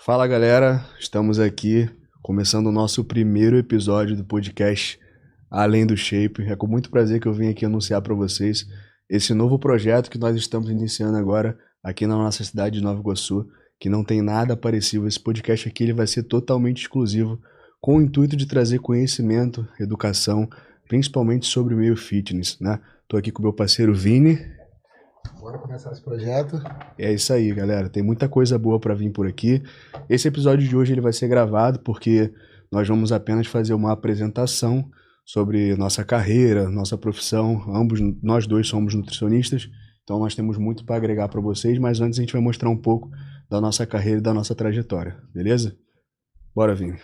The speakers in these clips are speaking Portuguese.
Fala galera, estamos aqui começando o nosso primeiro episódio do podcast Além do Shape. É com muito prazer que eu vim aqui anunciar para vocês esse novo projeto que nós estamos iniciando agora aqui na nossa cidade de Nova Iguaçu, que não tem nada parecido. Esse podcast aqui ele vai ser totalmente exclusivo, com o intuito de trazer conhecimento, educação, principalmente sobre o meio fitness, né? Tô aqui com o meu parceiro Vini. Bora começar esse projeto. É isso aí, galera. Tem muita coisa boa para vir por aqui. Esse episódio de hoje ele vai ser gravado porque nós vamos apenas fazer uma apresentação sobre nossa carreira, nossa profissão. Ambos, nós dois somos nutricionistas, então nós temos muito para agregar para vocês, mas antes a gente vai mostrar um pouco da nossa carreira e da nossa trajetória, beleza? Bora, Vini.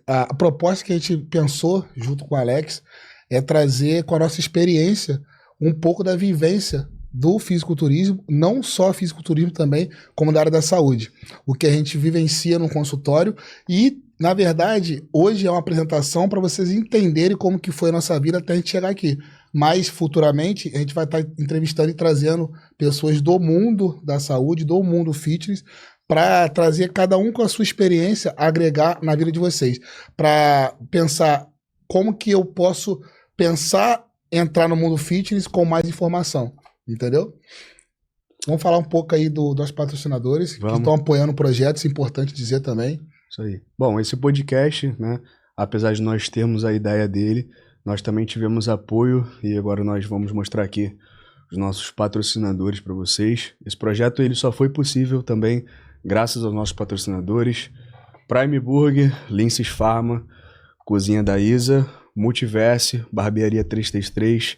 A proposta que a gente pensou junto com o Alex é trazer com a nossa experiência um pouco da vivência do fisiculturismo, não só fisiculturismo também, como da área da saúde. O que a gente vivencia no consultório e, na verdade, hoje é uma apresentação para vocês entenderem como que foi a nossa vida até a gente chegar aqui. Mas, futuramente, a gente vai estar entrevistando e trazendo pessoas do mundo da saúde, do mundo fitness, para trazer cada um com a sua experiência, agregar na vida de vocês. Para pensar como que eu posso entrar no mundo fitness com mais informação. Entendeu? Vamos falar um pouco aí dos patrocinadores que estão apoiando o projeto, isso é importante dizer também. Isso aí. Bom, esse podcast, né, apesar de nós termos a ideia dele, nós também tivemos apoio e agora nós vamos mostrar aqui os nossos patrocinadores para vocês. Esse projeto ele só foi possível também graças aos nossos patrocinadores: Prime Burger, Linces Pharma, Cozinha da Isa, Multiverse, Barbearia 333,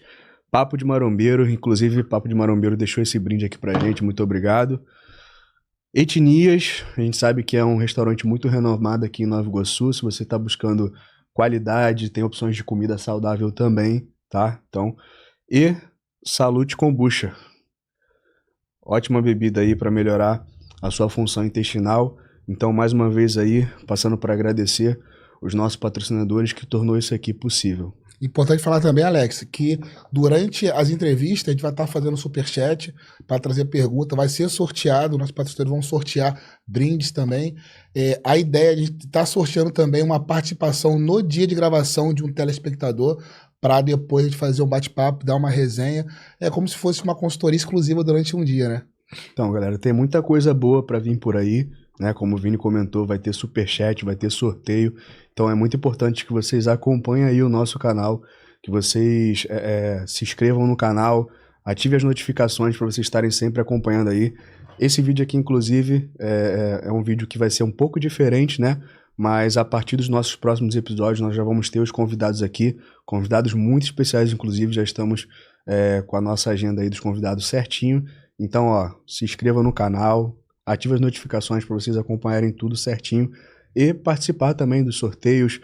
Papo de Marombeiro, inclusive Papo de Marombeiro deixou esse brinde aqui pra gente, muito obrigado. Etnias, a gente sabe que é um restaurante muito renomado aqui em Nova Iguaçu, se você tá buscando qualidade, tem opções de comida saudável também, tá? Então, e Salute Kombucha, ótima bebida aí para melhorar a sua função intestinal. Então, mais uma vez aí, passando para agradecer os nossos patrocinadores que tornou isso aqui possível. Importante falar também, Alex, que durante as entrevistas a gente vai estar fazendo superchat para trazer pergunta, vai ser sorteado, nossos patrocinadores vão sortear brindes também. A ideia é de estar sorteando também uma participação no dia de gravação de um telespectador, para depois a gente fazer um bate-papo, dar uma resenha. É como se fosse uma consultoria exclusiva durante um dia, né? Então, galera, tem muita coisa boa para vir por aí, né? Como o Vini comentou, vai ter superchat, vai ter sorteio. Então é muito importante que vocês acompanhem aí o nosso canal, que vocês se inscrevam no canal, ativem as notificações para vocês estarem sempre acompanhando aí. Esse vídeo aqui, inclusive, é um vídeo que vai ser um pouco diferente, né? Mas a partir dos nossos próximos episódios nós já vamos ter os convidados aqui, convidados muito especiais, inclusive, já estamos com a nossa agenda aí dos convidados certinho. Então, ó, se inscreva no canal, ative as notificações para vocês acompanharem tudo certinho e participar também dos sorteios,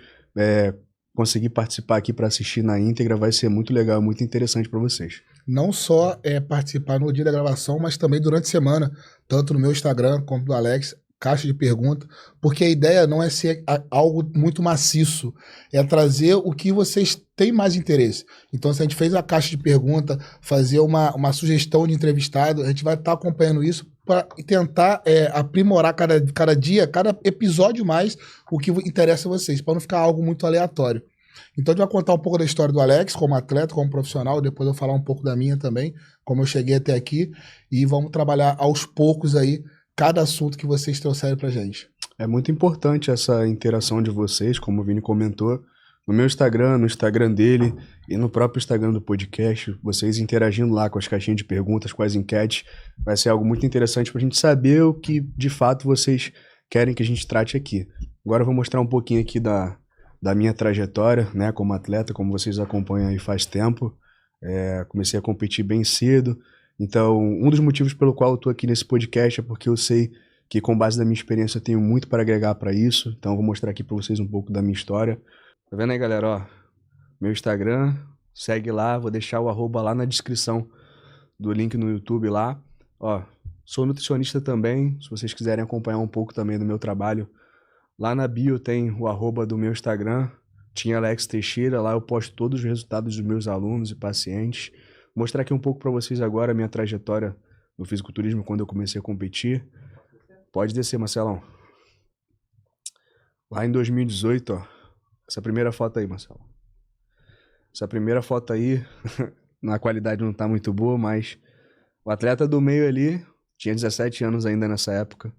conseguir participar aqui para assistir na íntegra vai ser muito legal, muito interessante para vocês. Não só participar no dia da gravação, mas também durante a semana, tanto no meu Instagram como do Alex, caixa de pergunta, porque a ideia não é ser algo muito maciço, é trazer o que vocês têm mais interesse. Então, se a gente fez a caixa de pergunta, fazer uma sugestão de entrevistado, a gente vai estar acompanhando isso para tentar aprimorar cada dia, cada episódio mais o que interessa a vocês, para não ficar algo muito aleatório. Então a gente vai contar um pouco da história do Alex como atleta, como profissional, depois eu vou falar um pouco da minha também, como eu cheguei até aqui, e vamos trabalhar aos poucos aí cada assunto que vocês trouxeram pra gente. É muito importante essa interação de vocês, como o Vini comentou, no meu Instagram, no Instagram dele e no próprio Instagram do podcast, vocês interagindo lá com as caixinhas de perguntas, com as enquetes, vai ser algo muito interessante pra gente saber o que de fato vocês querem que a gente trate aqui. Agora eu vou mostrar um pouquinho aqui da minha trajetória, né, como atleta, como vocês acompanham aí faz tempo. Comecei a competir bem cedo. Então, um dos motivos pelo qual eu tô aqui nesse podcast é porque eu sei que com base na minha experiência eu tenho muito para agregar para isso. Então, eu vou mostrar aqui para vocês um pouco da minha história. Tá vendo aí, galera? Ó, meu Instagram, segue lá, vou deixar o arroba lá na descrição do link no YouTube lá. Ó, sou nutricionista também, se vocês quiserem acompanhar um pouco também do meu trabalho. Lá na bio tem o arroba do meu Instagram, tinha Alex Teixeira, lá eu posto todos os resultados dos meus alunos e pacientes. Vou mostrar aqui um pouco para vocês agora a minha trajetória no fisiculturismo quando eu comecei a competir. Pode descer, Marcelão. Lá em 2018, ó. Essa primeira foto aí, Marcelo. Essa primeira foto aí, na qualidade não tá muito boa, mas o atleta do meio ali tinha 17 anos ainda nessa época.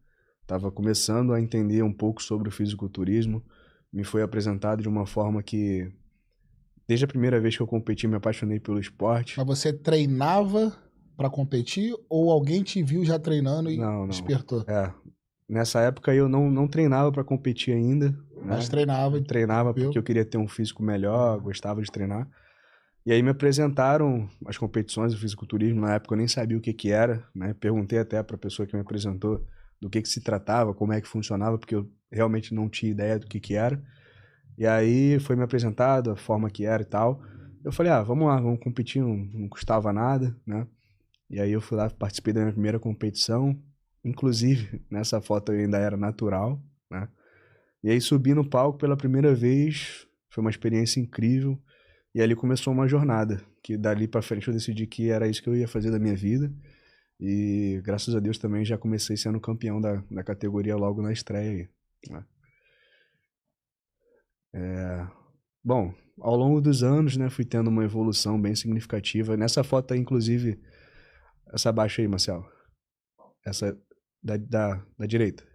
Tava começando a entender um pouco sobre o fisiculturismo. Me foi apresentado de uma forma que, desde a primeira vez que eu competi, me apaixonei pelo esporte. Mas você treinava pra competir ou alguém te viu já treinando e Não. despertou? Nessa época eu não treinava para competir ainda, né? Mas treinava. Eu treinava porque eu queria ter um físico melhor, gostava de treinar. E aí me apresentaram as competições do fisiculturismo, na época eu nem sabia o que que era, né? Perguntei até para a pessoa que me apresentou do que se tratava, como é que funcionava, porque eu realmente não tinha ideia do que era. E aí foi me apresentado a forma que era e tal. Eu falei, vamos lá, vamos competir, não custava nada, né? E aí eu fui lá, participei da minha primeira competição. Inclusive, nessa foto eu ainda era natural, né? E aí subi no palco pela primeira vez, foi uma experiência incrível. E ali começou uma jornada, que dali pra frente eu decidi que era isso que eu ia fazer da minha vida. E graças a Deus também já comecei sendo campeão da categoria logo na estreia aí, né? Bom, ao longo dos anos, né, fui tendo uma evolução bem significativa. Nessa foto aí, inclusive, essa abaixo aí, Marcelo. Essa da direita.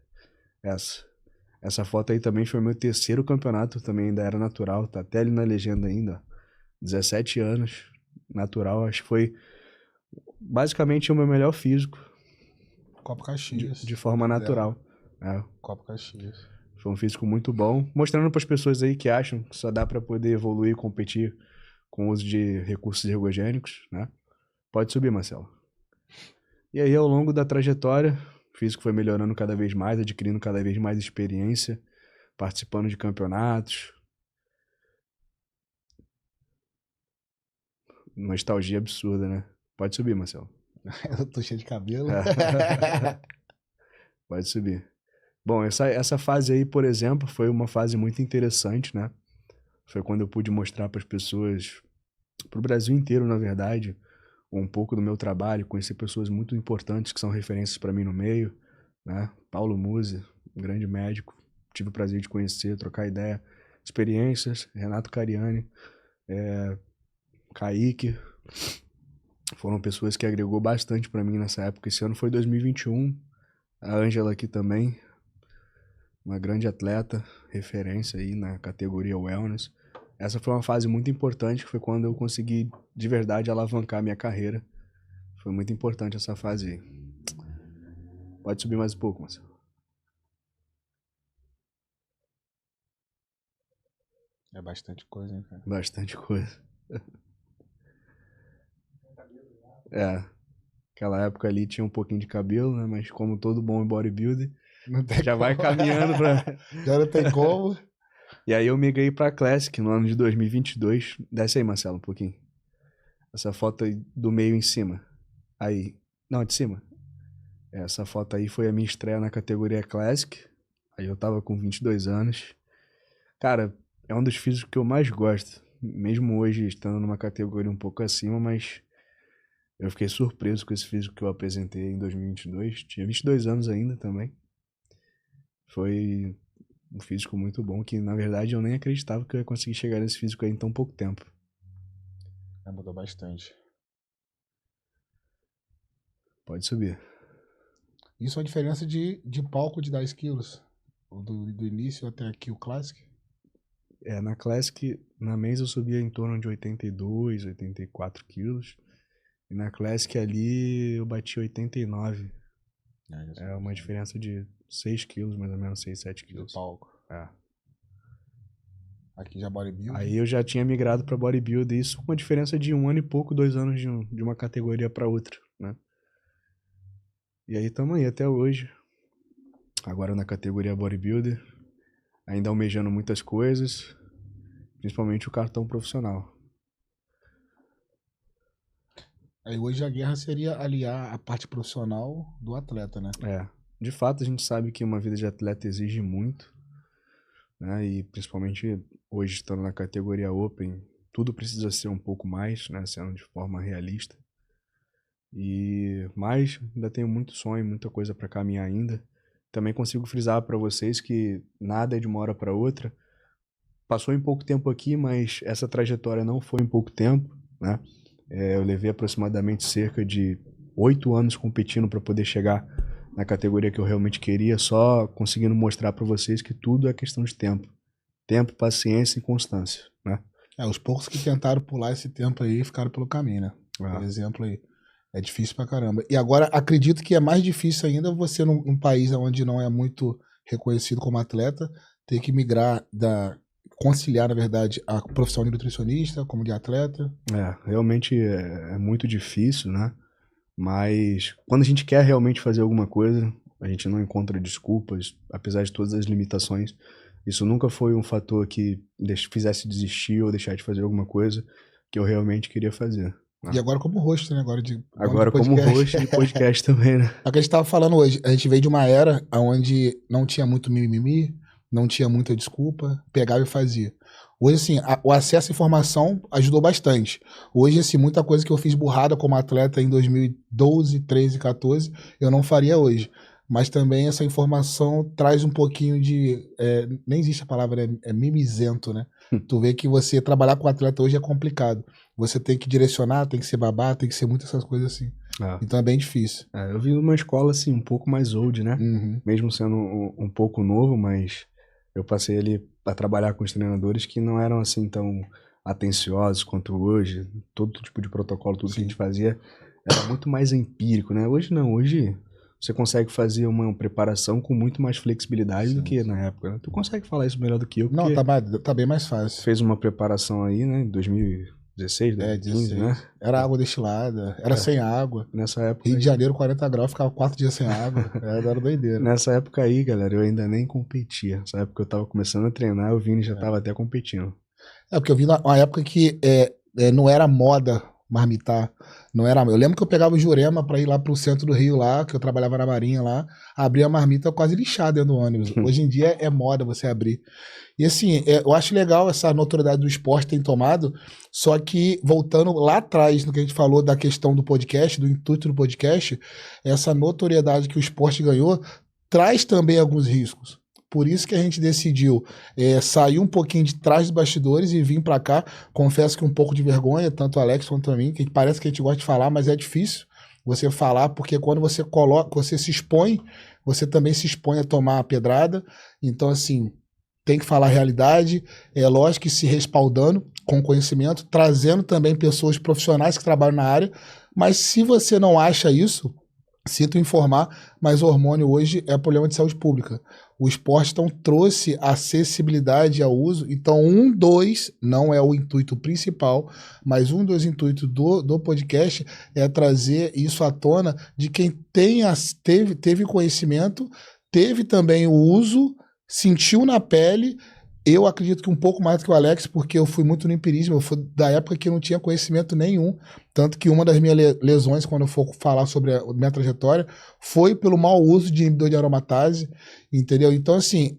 Essa foto aí também foi meu terceiro campeonato, também ainda era natural, tá até ali na legenda ainda. 17 anos, natural, acho que foi basicamente o meu melhor físico. Copa Caxias. De forma natural. Copa Caxias. Foi um físico muito bom, mostrando para as pessoas aí que acham que só dá para poder evoluir e competir com o uso de recursos ergogênicos, né? Pode subir, Marcelo. E aí, ao longo da trajetória, o físico foi melhorando cada vez mais, adquirindo cada vez mais experiência, participando de campeonatos. Nostalgia absurda, né? Pode subir, Marcelo. Eu tô cheio de cabelo. Pode subir. Bom, essa fase aí, por exemplo, foi uma fase muito interessante, né? Foi quando eu pude mostrar para as pessoas, para o Brasil inteiro, na verdade, um pouco do meu trabalho, conhecer pessoas muito importantes que são referências para mim no meio, né? Paulo Musi, um grande médico, tive o prazer de conhecer, trocar ideia, experiências, Renato Cariani, Kaique, foram pessoas que agregou bastante para mim nessa época. Esse ano foi 2021, a Ângela aqui também, uma grande atleta, referência aí na categoria Wellness. Essa foi uma fase muito importante, que foi quando eu consegui de verdade alavancar minha carreira. Foi muito importante essa fase aí. Pode subir mais um pouco, Marcelo. É bastante coisa, hein, cara? Bastante coisa. Aquela época ali tinha um pouquinho de cabelo, né? Mas como todo bom bodybuilder, já vai caminhando pra... Já não tem como. E aí eu migrei pra Classic no ano de 2022. Desce aí, Marcelo, um pouquinho. Essa foto aí do meio em cima. Aí. Não, de cima. Essa foto aí foi a minha estreia na categoria Classic. Aí eu tava com 22 anos. Cara, é um dos físicos que eu mais gosto. Mesmo hoje estando numa categoria um pouco acima, mas eu fiquei surpreso com esse físico que eu apresentei em 2022. Tinha 22 anos ainda também. Foi um físico muito bom, que na verdade eu nem acreditava que eu ia conseguir chegar nesse físico aí em tão pouco tempo. Mudou bastante. Pode subir. Isso é a diferença de palco de 10 quilos. Do início até aqui o Classic. Na Classic, na mesa eu subia em torno de 82, 84 quilos. E na Classic ali eu bati 89. É uma diferença de 6 quilos, mais ou menos, 6, 7 quilos. De palco. É. Aqui já bodybuilding. Aí eu já tinha migrado pra bodybuilder, isso com uma diferença de 1 ano e pouco, 2 anos de uma categoria pra outra, né? E aí tamo aí até hoje. Agora na categoria bodybuilder. Ainda almejando muitas coisas. Principalmente o cartão profissional. Aí hoje a guerra seria aliar a parte profissional do atleta, né? De fato a gente sabe que uma vida de atleta exige muito, né? E principalmente hoje estando na categoria Open, tudo precisa ser um pouco mais, né? Sendo de forma realista. Mas ainda tenho muito sonho, muita coisa para caminhar ainda. também consigo frisar para vocês que nada é de uma hora para outra. Passou em pouco tempo aqui, mas essa trajetória não foi em pouco tempo, né? Eu levei aproximadamente cerca de 8 anos competindo para poder chegar na categoria que eu realmente queria, só conseguindo mostrar para vocês que tudo é questão de tempo. Tempo, paciência e constância, né? Os poucos que tentaram pular esse tempo aí ficaram pelo caminho, né? Ah. Por exemplo aí. É difícil pra caramba. E agora, acredito que é mais difícil ainda você, num país onde não é muito reconhecido como atleta, ter que migrar conciliar, na verdade, a profissão de nutricionista como de atleta. Realmente é muito difícil, né? Mas quando a gente quer realmente fazer alguma coisa, a gente não encontra desculpas, apesar de todas as limitações. Isso nunca foi um fator que fizesse desistir ou deixar de fazer alguma coisa que eu realmente queria fazer. Né? E agora como host, né? Agora como host de podcast também, né? É o que a gente tava falando hoje. A gente veio de uma era onde não tinha muito mimimi, não tinha muita desculpa, pegava e fazia. Hoje, assim, o acesso à informação ajudou bastante. Hoje, assim, muita coisa que eu fiz burrada como atleta em 2012, 13, 14, eu não faria hoje. Mas também essa informação traz um pouquinho de... nem existe a palavra, é mimizento, né? Tu vê que você trabalhar com atleta hoje é complicado. Você tem que direcionar, tem que ser babá, tem que ser muitas essas coisas assim. Então é bem difícil. Eu vim numa escola, assim, um pouco mais old, né? Uhum. Mesmo sendo um pouco novo, mas eu passei ali a trabalhar com os treinadores que não eram, assim, tão atenciosos quanto hoje. Todo tipo de protocolo, tudo que a gente fazia era muito mais empírico, né? Hoje não, hoje você consegue fazer uma preparação com muito mais flexibilidade do que na época, né? Tu consegue falar isso melhor do que eu, Não, tá bem mais fácil. Fez uma preparação aí, né, em 2016, 2015, 16. né? Era água destilada, era sem água. Nessa época Rio de Janeiro, 40 graus, ficava 4 dias sem água. Era doideira. Nessa época aí, galera, eu ainda nem competia. Nessa época eu tava começando a treinar, o Vini já tava até competindo. Porque eu vi uma época que não era moda marmitar. Não era. Eu lembro que eu pegava o Jurema pra ir lá pro centro do Rio lá, que eu trabalhava na Marinha lá, abria a marmita quase lixada dentro do ônibus. Hoje em dia é moda você abrir. E assim, eu acho legal essa notoriedade do esporte tem tomado, só que voltando lá atrás no que a gente falou da questão do podcast, do intuito do podcast, essa notoriedade que o esporte ganhou traz também alguns riscos. Por isso que a gente decidiu sair um pouquinho de trás dos bastidores e vir para cá. Confesso que um pouco de vergonha, tanto o Alex quanto a mim, que parece que a gente gosta de falar, mas é difícil você falar, porque quando você você se expõe, você também se expõe a tomar a pedrada. Então, assim, tem que falar a realidade, lógico que se respaldando com conhecimento, trazendo também pessoas profissionais que trabalham na área, mas se você não acha isso, sinto informar, mas o hormônio hoje é problema de saúde pública. O esporte, então, trouxe acessibilidade ao uso. Então, não é o intuito principal, mas um dos intuitos do podcast é trazer isso à tona de quem teve conhecimento, teve também o uso, sentiu na pele. Eu acredito que um pouco mais do que o Alex, porque eu fui muito no empirismo, eu fui da época que eu não tinha conhecimento nenhum, tanto que uma das minhas lesões, quando eu for falar sobre a minha trajetória, foi pelo mau uso de inibidor de aromatase, entendeu? Então, assim,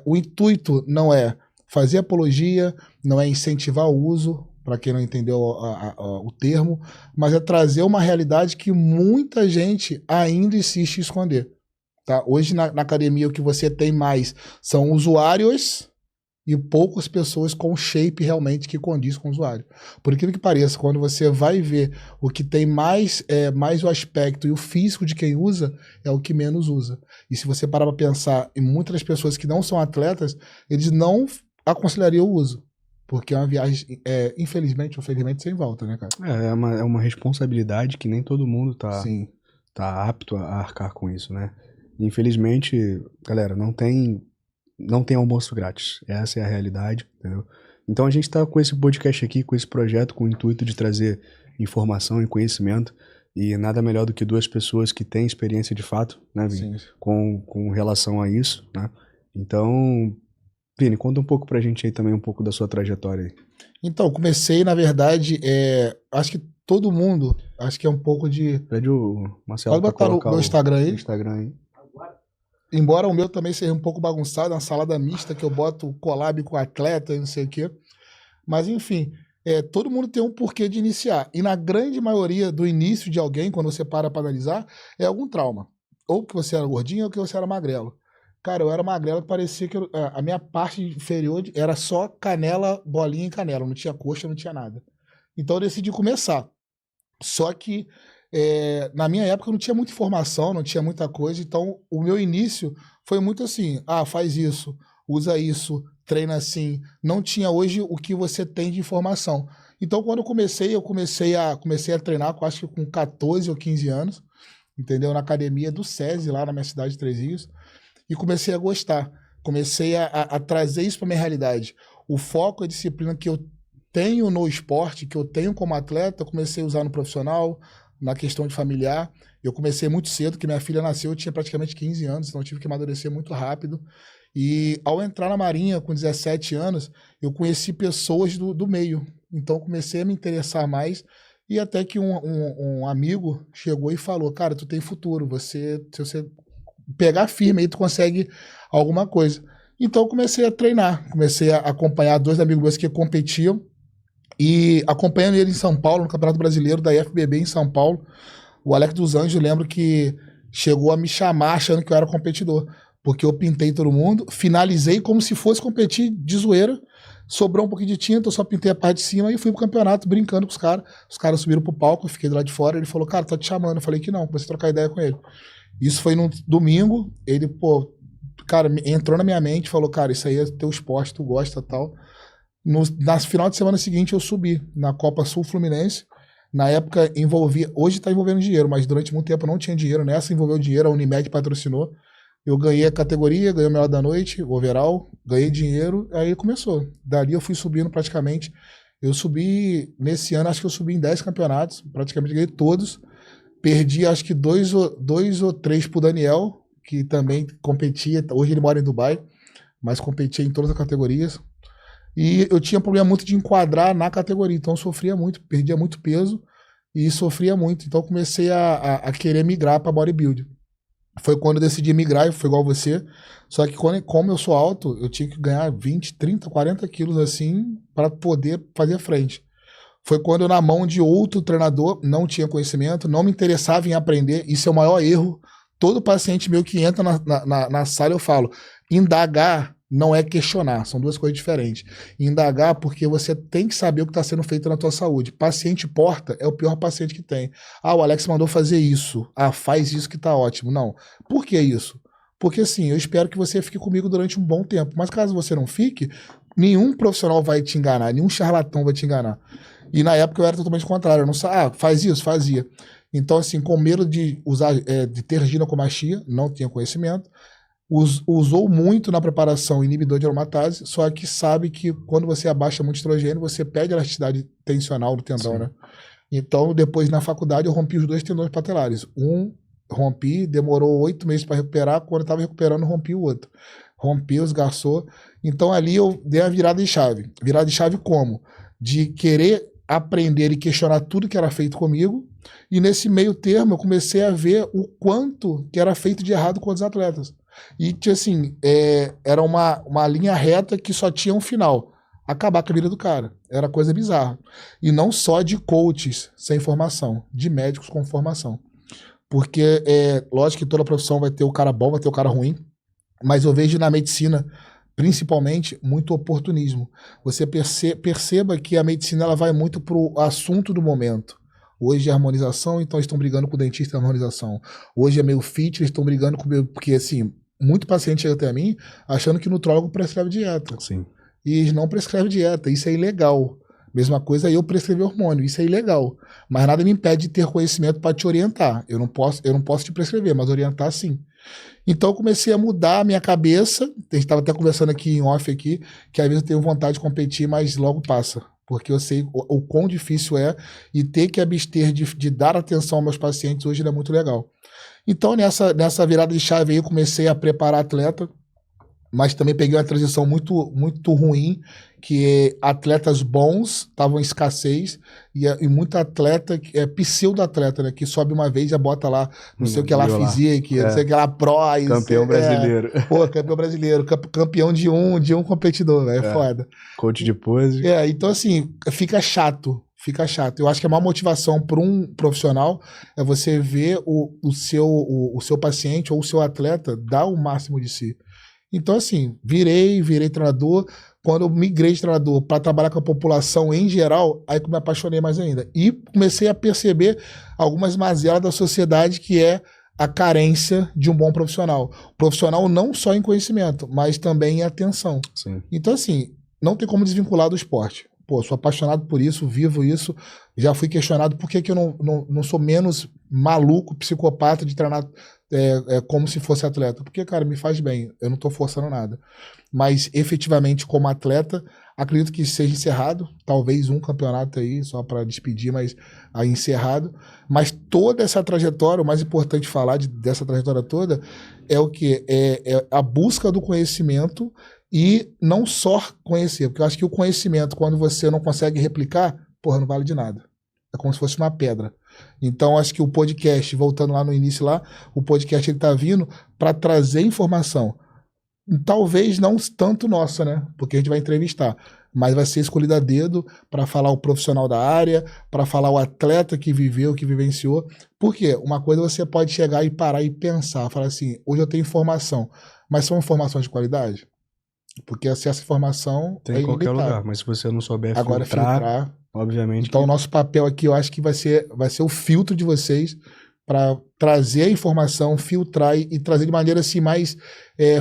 o intuito não é fazer apologia, não é incentivar o uso, para quem não entendeu o termo, mas é trazer uma realidade que muita gente ainda insiste em esconder. Tá? Hoje, na academia, o que você tem mais são usuários e poucas pessoas com shape realmente que condiz com o usuário. Por aquilo que pareça, quando você vai ver o que tem mais o aspecto e o físico de quem usa, é o que menos usa. E se você parar para pensar em muitas das pessoas que não são atletas, eles não aconselhariam o uso. Porque é uma viagem, infelizmente ou felizmente, sem volta, né, cara? É uma responsabilidade que nem todo mundo tá apto a arcar com isso, né? Infelizmente, galera, não tem almoço grátis. Essa é a realidade, entendeu? Então a gente tá com esse podcast aqui, com esse projeto, com o intuito de trazer informação e conhecimento, e nada melhor do que duas pessoas que têm experiência de fato, né, Vini? Com relação a isso, né? Então, Vini, conta um pouco pra gente aí também, um pouco da sua trajetória aí. Então, comecei, na verdade, acho que todo mundo, acho que é um pouco de... Pede o Marcelo Pode botar no meu Instagram aí. Instagram aí. Embora o meu também seja um pouco bagunçado, uma salada mista que eu boto collab com atleta e não sei o quê. Mas, enfim, todo mundo tem um porquê de iniciar. E na grande maioria do início de alguém, quando você para analisar, é algum trauma. Ou que você era gordinho ou que você era magrelo. Cara, eu era magrelo que parecia que a minha parte inferior era só canela, bolinha e canela. Não tinha coxa, não tinha nada. Então eu decidi começar. Só que na minha época não tinha muita informação, não tinha muita coisa. Então o meu início foi muito assim: faz isso, usa isso, treina assim. Não tinha hoje o que você tem de informação. Então quando eu comecei a treinar, acho que com 14 ou 15 anos, entendeu? Na academia do SESI, lá na minha cidade de Três Rios. E comecei a gostar. Comecei a trazer isso para minha realidade. O foco, a disciplina que eu tenho no esporte, que eu tenho como atleta, eu comecei a usar no profissional, na questão de familiar. Eu comecei muito cedo, que minha filha nasceu, eu tinha praticamente 15 anos, então eu tive que amadurecer muito rápido. E ao entrar na Marinha com 17 anos, eu conheci pessoas do meio. Então comecei a me interessar mais. E até que um amigo chegou e falou: cara, tu tem futuro, se você pegar firme aí, tu consegue alguma coisa. Então comecei a treinar, comecei a acompanhar 2 amigos meus que competiam e acompanhando ele em São Paulo, no Campeonato Brasileiro da IFBB em São Paulo. O Alex dos Anjos, lembro que chegou a me chamar achando que eu era competidor, porque eu pintei todo mundo, finalizei como se fosse competir de zoeira, sobrou um pouquinho de tinta, eu só pintei a parte de cima e fui pro campeonato brincando com os caras subiram pro palco, eu fiquei do lado de fora, ele falou: cara, tô te chamando. Eu falei que não, comecei a trocar ideia com ele. Isso foi no domingo, ele, cara, entrou na minha mente, falou: cara, isso aí é teu esporte, tu gosta e tal. Na final de semana seguinte eu subi na Copa Sul Fluminense. Na época envolvia, hoje tá envolvendo dinheiro, mas durante muito tempo não tinha dinheiro, nessa envolveu dinheiro, a Unimed patrocinou. Eu ganhei a categoria, ganhei o melhor da noite, o overall, ganhei dinheiro, aí começou. Dali eu fui subindo praticamente. Eu subi, nesse ano, acho que eu subi em 10 campeonatos, praticamente ganhei todos. Perdi acho que dois ou três pro Daniel, que também competia, hoje ele mora em Dubai, mas competia em todas as categorias. E eu tinha problema muito de enquadrar na categoria, então eu sofria muito, perdia muito peso e sofria muito. Então eu comecei a querer migrar para bodybuilding. Foi quando eu decidi migrar, foi igual você, só que como eu sou alto, eu tinha que ganhar 20, 30, 40 quilos assim para poder fazer frente. Foi quando eu, na mão de outro treinador, não tinha conhecimento, não me interessava em aprender. Isso é o maior erro. Todo paciente meu que entra na sala, eu falo: indagar não é questionar, são 2 coisas diferentes. Indagar porque você tem que saber o que está sendo feito na tua saúde. Paciente porta é o pior paciente que tem. O Alex mandou fazer isso. Faz isso que tá ótimo. Não. Por que isso? Porque assim, eu espero que você fique comigo durante um bom tempo. Mas caso você não fique, nenhum profissional vai te enganar, nenhum charlatão vai te enganar. E na época eu era totalmente contrário. Eu não sabia, faz isso, fazia. Então, assim, com medo de usar, de ter ginecomastia, não tinha conhecimento. Usou muito na preparação inibidor de aromatase, só que sabe que quando você abaixa muito estrogênio, você perde a elasticidade tensional do tendão, né? Então, depois na faculdade, eu rompi os 2 tendões patelares. Rompi, demorou 8 meses para recuperar, quando eu estava recuperando, rompi o outro. Rompeu, esgarçou. Então, ali eu dei a virada de chave. Virada de chave como? De querer aprender e questionar tudo que era feito comigo, e nesse meio termo eu comecei a ver o quanto que era feito de errado com os atletas. E, assim, era uma linha reta que só tinha um final: acabar com a vida do cara. Era coisa bizarra. E não só de coaches sem formação, de médicos com formação. Porque, lógico que toda profissão vai ter o cara bom, vai ter o cara ruim, mas eu vejo na medicina, principalmente, muito oportunismo. Você perceba que a medicina ela vai muito pro assunto do momento. Hoje é harmonização, então eles estão brigando com o dentista na harmonização. Hoje é meio fit, eles estão brigando com o meu... Porque, assim, muito paciente chega até mim achando que o nutrólogo prescreve dieta. Sim. E eles não prescrevem dieta, isso é ilegal. Mesma coisa eu prescrever hormônio, isso é ilegal. Mas nada me impede de ter conhecimento para te orientar. Eu não posso te prescrever, mas orientar sim. Então eu comecei a mudar a minha cabeça. A gente estava até conversando aqui em off aqui, que às vezes eu tenho vontade de competir, mas logo passa. Porque eu sei o quão difícil é, e ter que abster de dar atenção aos meus pacientes hoje é muito legal. Então nessa virada de chave aí eu comecei a preparar atleta, mas também peguei uma transição muito, muito ruim, que atletas bons estavam em escassez, e muito atleta, pseudo-atleta, né, que sobe uma vez e bota lá, não sei o que lá, física, não sei o que lá, pro... Campeão brasileiro. Campeão brasileiro, campeão de um competidor, é foda. Coach de pose. Então assim, fica chato fica chato. Eu acho que a maior motivação para um profissional é você ver o seu paciente ou o seu atleta dar o máximo de si. Então, assim, virei treinador. Quando eu migrei de treinador para trabalhar com a população em geral, aí que eu me apaixonei mais ainda. E comecei a perceber algumas mazelas da sociedade, que é a carência de um bom profissional. Profissional não só em conhecimento, mas também em atenção. Sim. Então, assim, não tem como desvincular do esporte. Pô, sou apaixonado por isso, vivo isso. Já fui questionado por que eu não sou menos maluco, psicopata de treinar como se fosse atleta. Porque, cara, me faz bem. Eu não tô forçando nada. Mas, efetivamente, como atleta, acredito que seja encerrado. Talvez um campeonato aí, só para despedir, mas aí encerrado. Mas toda essa trajetória, o mais importante falar dessa trajetória toda, é o quê? É a busca do conhecimento. E não só conhecer, porque eu acho que o conhecimento, quando você não consegue replicar, porra, não vale de nada. É como se fosse uma pedra. Então, acho que o podcast, voltando lá no início lá, o podcast ele tá vindo para trazer informação. Talvez não tanto nossa, né? Porque a gente vai entrevistar. Mas vai ser escolhido a dedo para falar o profissional da área, para falar o atleta que viveu, que vivenciou. Por quê? Uma coisa você pode chegar e parar e pensar, falar assim, hoje eu tenho informação, mas são informações de qualidade? Porque essa informação tem em qualquer lugar, mas se você não souber agora filtrar, obviamente. Então, o nosso papel aqui, eu acho que vai ser o filtro de vocês para trazer a informação, filtrar e trazer de maneira assim mais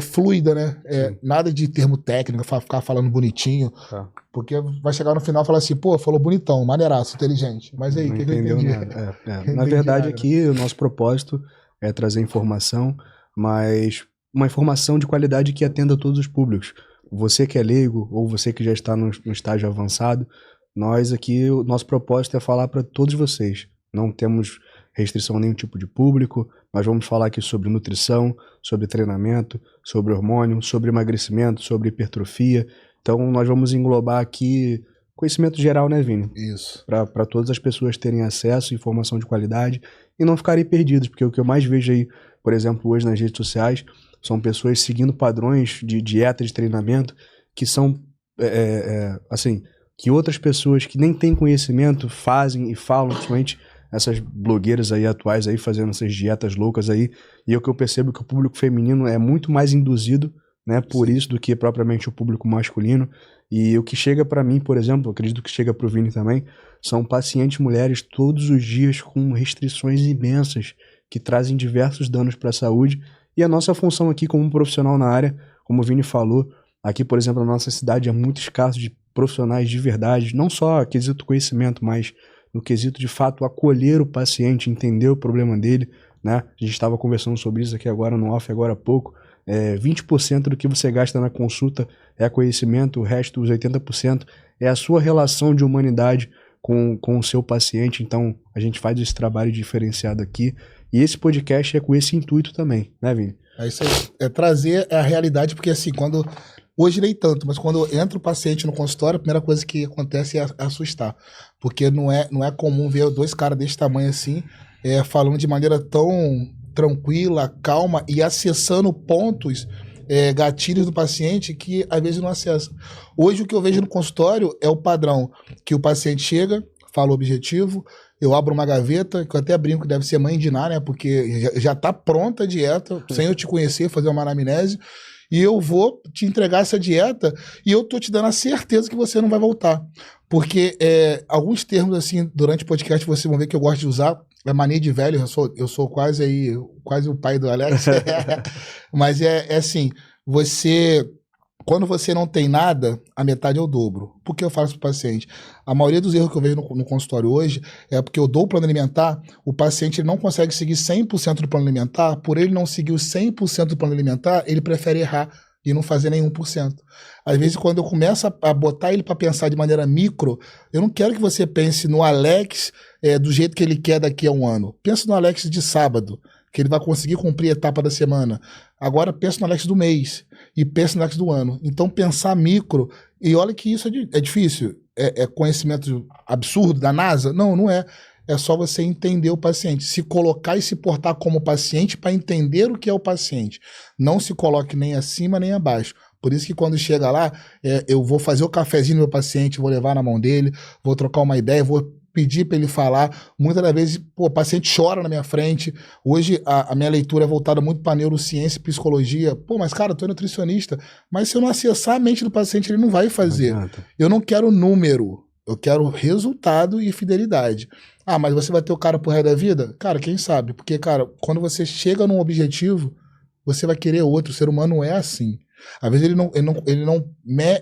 fluida, né? Nada de termo técnico, ficar falando bonitinho, tá. Porque vai chegar no final e falar assim, pô, falou bonitão, maneiraço, inteligente. Mas aí, o que eu entendi? Nada. Na verdade, aqui o nosso propósito é trazer informação, mas uma informação de qualidade que atenda a todos os públicos. Você que é leigo ou você que já está no estágio avançado, nós aqui, o nosso propósito é falar para todos vocês. Não temos restrição a nenhum tipo de público. Nós vamos falar aqui sobre nutrição, sobre treinamento, sobre hormônio, sobre emagrecimento, sobre hipertrofia. Então nós vamos englobar aqui conhecimento geral, né, Vini? Isso. Para todas as pessoas terem acesso, informação de qualidade e não ficarem perdidos, porque o que eu mais vejo aí, por exemplo, hoje nas redes sociais, são pessoas seguindo padrões de dieta, de treinamento, que são, assim, que outras pessoas que nem têm conhecimento fazem e falam, principalmente essas blogueiras aí atuais aí fazendo essas dietas loucas aí, e é o que eu percebo que o público feminino é muito mais induzido, né, por isso do que propriamente o público masculino. E o que chega para mim, por exemplo, acredito que chega para o Vini também, são pacientes mulheres todos os dias com restrições imensas que trazem diversos danos para a saúde. E a nossa função aqui como profissional na área, como o Vini falou, aqui, por exemplo, na nossa cidade é muito escasso de profissionais de verdade, não só quesito conhecimento, mas no quesito de fato acolher o paciente, entender o problema dele, né? A gente estava conversando sobre isso aqui agora no off, agora há pouco. 20% do que você gasta na consulta é conhecimento, o resto, os 80%, é a sua relação de humanidade com o seu paciente. Então, a gente faz esse trabalho diferenciado aqui. E esse podcast é com esse intuito também, né, Vini? É isso aí. É trazer a realidade, porque assim, hoje nem tanto, mas quando entra o paciente no consultório, a primeira coisa que acontece é assustar. Porque não é comum ver dois caras desse tamanho assim, falando de maneira tão tranquila, calma e acessando pontos, gatilhos do paciente que às vezes não acessa. Hoje o que eu vejo no consultório é o padrão, que o paciente chega, fala o objetivo, eu abro uma gaveta, que eu até brinco que deve ser mãe de Ná, né? Porque já tá pronta a dieta, sem eu te conhecer, fazer uma anamnese, e eu vou te entregar essa dieta e eu tô te dando a certeza que você não vai voltar. Porque alguns termos, assim, durante o podcast, vocês vão ver que eu gosto de usar, é mania de velho, eu sou quase o pai do Alex. Mas é assim, quando você não tem nada, a metade é o dobro. Por que eu faço para o paciente? A maioria dos erros que eu vejo no consultório hoje é porque eu dou o plano alimentar, o paciente não consegue seguir 100% do plano alimentar, por ele não seguir os 100% do plano alimentar, ele prefere errar e não fazer nem 1%. Às vezes, quando eu começo a botar ele para pensar de maneira micro, eu não quero que você pense no Alex do jeito que ele quer daqui a um ano. Pensa no Alex de sábado, que ele vai conseguir cumprir a etapa da semana. Agora pensa no Alex do mês e pensa no Alex do ano. Então pensar micro, e olha que isso é difícil, é conhecimento absurdo da NASA? Não, não é. É só você entender o paciente, se colocar e se portar como paciente para entender o que é o paciente. Não se coloque nem acima nem abaixo. Por isso que quando chega lá, eu vou fazer o cafezinho do meu paciente, vou levar na mão dele, vou trocar uma ideia, vou pedir para ele falar. Muitas das vezes, pô, o paciente chora na minha frente. Hoje, a minha leitura é voltada muito para neurociência e psicologia. Pô, mas cara, eu tô nutricionista. Mas se eu não acessar a mente do paciente, ele não vai fazer. Eu não quero número. Eu quero resultado e fidelidade. Ah, mas você vai ter o cara pro resto da vida? Cara, quem sabe? Porque, cara, quando você chega num objetivo, você vai querer outro. O ser humano não é assim. Às vezes ele não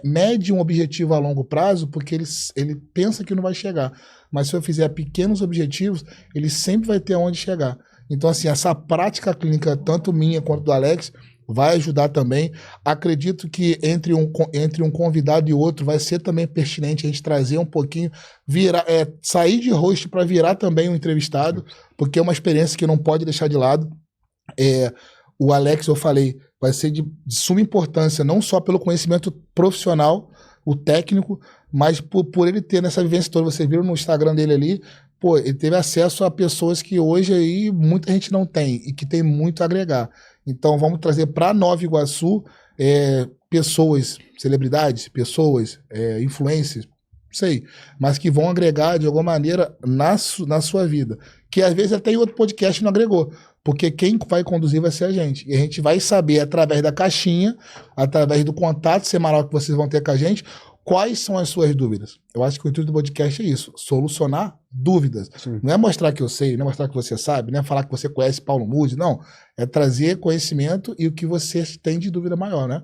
mede um objetivo a longo prazo porque ele pensa que não vai chegar. Mas se eu fizer pequenos objetivos, ele sempre vai ter aonde chegar. Então, assim, essa prática clínica, tanto minha quanto do Alex, vai ajudar também. Acredito que entre um convidado e outro vai ser também pertinente a gente trazer um pouquinho, sair de host para virar também um entrevistado, porque é uma experiência que não pode deixar de lado. O Alex, eu falei, vai ser de suma importância, não só pelo conhecimento profissional, o técnico, mas por ele ter nessa vivência toda. Vocês viram no Instagram dele ali, pô, ele teve acesso a pessoas que hoje aí muita gente não tem e que tem muito a agregar. Então vamos trazer para Nova Iguaçu pessoas, celebridades, pessoas, influencers, não sei, mas que vão agregar de alguma maneira na sua vida. Que às vezes até em outro podcast não agregou. Porque quem vai conduzir vai ser a gente. E a gente vai saber, através da caixinha, através do contato semanal que vocês vão ter com a gente, quais são as suas dúvidas. Eu acho que o intuito do podcast é isso, solucionar dúvidas. Sim. Não é mostrar que eu sei, não é mostrar que você sabe, não é falar que você conhece Paulo Musi, não. É trazer conhecimento e o que você tem de dúvida maior, né?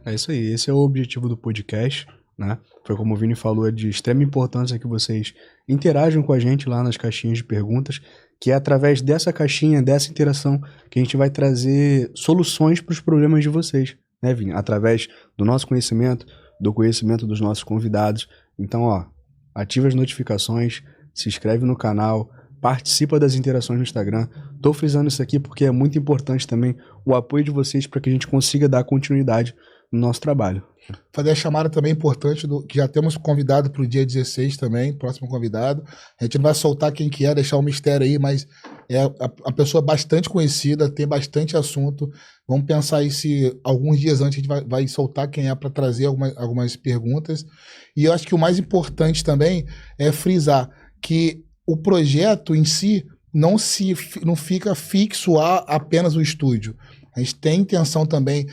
É isso aí. Esse é o objetivo do podcast, né? Foi como o Vini falou, é de extrema importância que vocês interajam com a gente lá nas caixinhas de perguntas, que é através dessa caixinha, dessa interação, que a gente vai trazer soluções para os problemas de vocês, né, Vini? Através do nosso conhecimento, do conhecimento dos nossos convidados. Então, ó, ativa as notificações, se inscreve no canal, participa das interações no Instagram. Tô frisando isso aqui porque é muito importante também o apoio de vocês para que a gente consiga dar continuidade no nosso trabalho. Fazer a chamada também importante, que já temos convidado para o dia 16 também, próximo convidado. A gente não vai soltar quem que é, deixar um mistério aí, mas é a pessoa bastante conhecida, tem bastante assunto. Vamos pensar aí se alguns dias antes a gente vai soltar quem é para trazer algumas perguntas. E eu acho que o mais importante também é frisar que o projeto em si não fica fixo a apenas o estúdio. A gente tem intenção também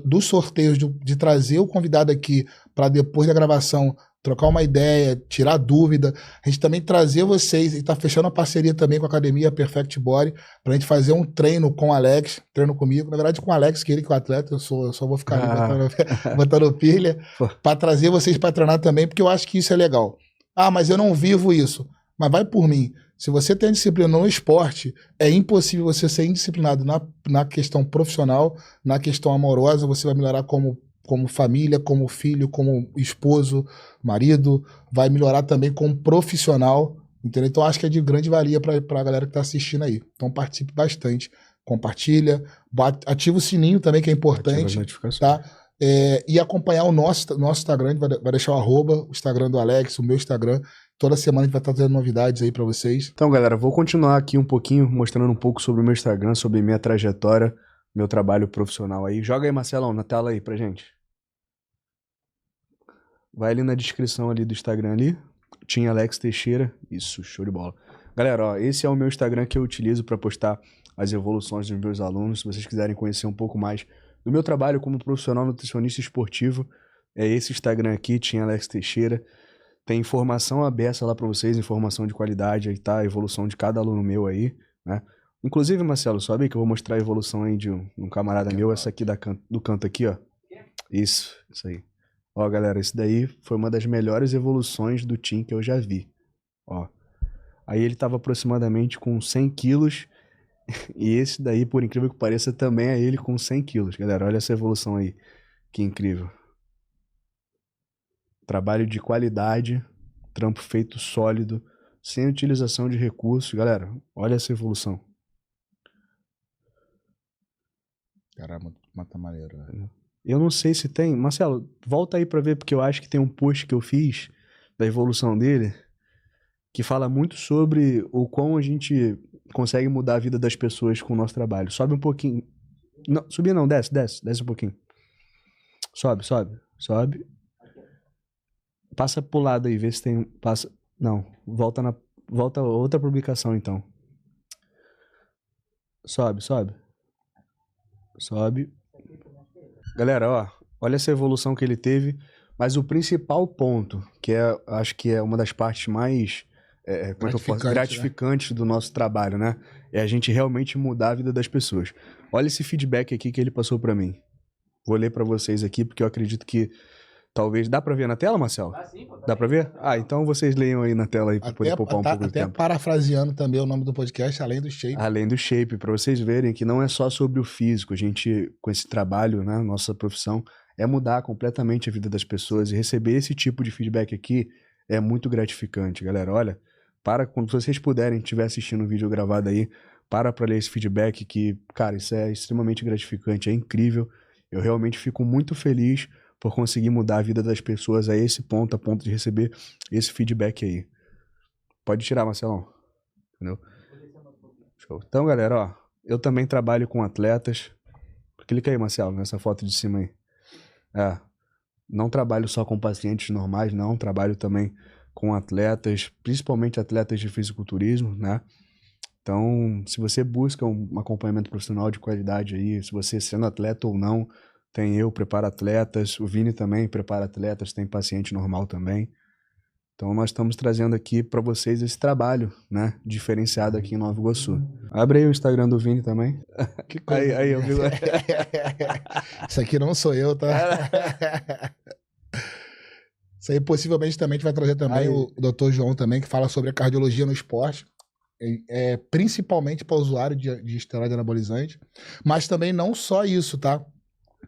dos sorteios de trazer o convidado aqui para depois da gravação trocar uma ideia, tirar dúvida. A gente também trazer vocês, e está fechando uma parceria também com a Academia Perfect Body, para a gente fazer um treino com o Alex, treino comigo, na verdade com o Alex, que ele que é o atleta, eu só vou ficar ali botando pilha, para trazer vocês para treinar também, porque eu acho que isso é legal. Ah, mas eu não vivo isso. Mas vai por mim. Se você tem disciplina no esporte, é impossível você ser indisciplinado na questão profissional, na questão amorosa. Você vai melhorar como família, como filho, como esposo, marido. Vai melhorar também como profissional, entendeu? Então acho que é de grande valia para a galera que está assistindo aí. Então participe bastante, compartilha, ativa o sininho também, que é importante, tá? E acompanhar o nosso Instagram, vai deixar o Instagram do Alex, o meu Instagram. Toda semana a gente vai estar trazendo novidades aí pra vocês. Então, galera, vou continuar aqui um pouquinho, mostrando um pouco sobre o meu Instagram, sobre minha trajetória, meu trabalho profissional aí. Joga aí, Marcelão, na tela aí pra gente. Vai ali na descrição ali do Instagram ali. Tinha Alex Teixeira. Isso, show de bola. Galera, ó, esse é o meu Instagram que eu utilizo para postar as evoluções dos meus alunos. Se vocês quiserem conhecer um pouco mais do meu trabalho como profissional nutricionista esportivo, é esse Instagram aqui, Tinha Alex Teixeira. Tem informação aberta lá para vocês, informação de qualidade, aí tá a evolução de cada aluno meu aí, né? Inclusive, Marcelo, sabe que eu vou mostrar a evolução aí de um camarada meu, essa aqui do canto aqui, ó. Isso aí. Ó, galera, esse daí foi uma das melhores evoluções do Tim que eu já vi, ó. Aí ele tava aproximadamente com 100 quilos, e esse daí, por incrível que pareça, também é ele com 100 quilos. Galera, olha essa evolução aí, que incrível. Trabalho de qualidade, trampo feito sólido, sem utilização de recursos. Galera, olha essa evolução. Caramba, mata maneiro, né? Eu não sei se tem... Marcelo, volta aí pra ver, porque eu acho que tem um post que eu fiz da evolução dele, que fala muito sobre o quão a gente consegue mudar a vida das pessoas com o nosso trabalho. Sobe um pouquinho. Não, subir não, desce um pouquinho. Sobe. Passa pro lado aí, vê se tem... Passa... Não, volta outra publicação, então. Sobe. Galera, ó, olha essa evolução que ele teve, mas o principal ponto, acho que é uma das partes mais como é que eu posso? Gratificantes, né? Do nosso trabalho, né? É a gente realmente mudar a vida das pessoas. Olha esse feedback aqui que ele passou pra mim. Vou ler pra vocês aqui, porque eu acredito que talvez... Dá pra ver na tela, Marcelo? Sim, pô. Dá pra ver? Então vocês leiam aí na tela aí pra poder poupar um pouco de tempo. Até parafraseando também o nome do podcast, Além do Shape. Além do Shape, pra vocês verem que não é só sobre o físico. A gente, com esse trabalho, né, nossa profissão, é mudar completamente a vida das pessoas, e receber esse tipo de feedback aqui é muito gratificante, galera. Olha, quando vocês puderem, estiver assistindo o vídeo gravado aí, para ler esse feedback que, cara, isso é extremamente gratificante, é incrível. Eu realmente fico muito feliz por conseguir mudar a vida das pessoas a esse ponto, a ponto de receber esse feedback aí. Pode tirar, Marcelão. Entendeu? Show. Então, galera, ó, eu também trabalho com atletas. Clica aí, Marcelo, nessa foto de cima aí. Não trabalho só com pacientes normais, não. Trabalho também com atletas, principalmente atletas de fisiculturismo, né? Então, se você busca um acompanhamento profissional de qualidade aí, se você sendo atleta ou não, tem eu, preparo atletas, o Vini também prepara atletas, tem paciente normal também. Então, nós estamos trazendo aqui para vocês esse trabalho, né, diferenciado aqui em Nova Iguaçu. Abre aí o Instagram do Vini também. Que coisa. Aí eu vi. Isso aqui não sou eu, tá? Isso aí possivelmente também a gente vai trazer também o Dr. João também, que fala sobre a cardiologia no esporte, principalmente para o usuário de esteroide anabolizante, mas também não só isso, tá?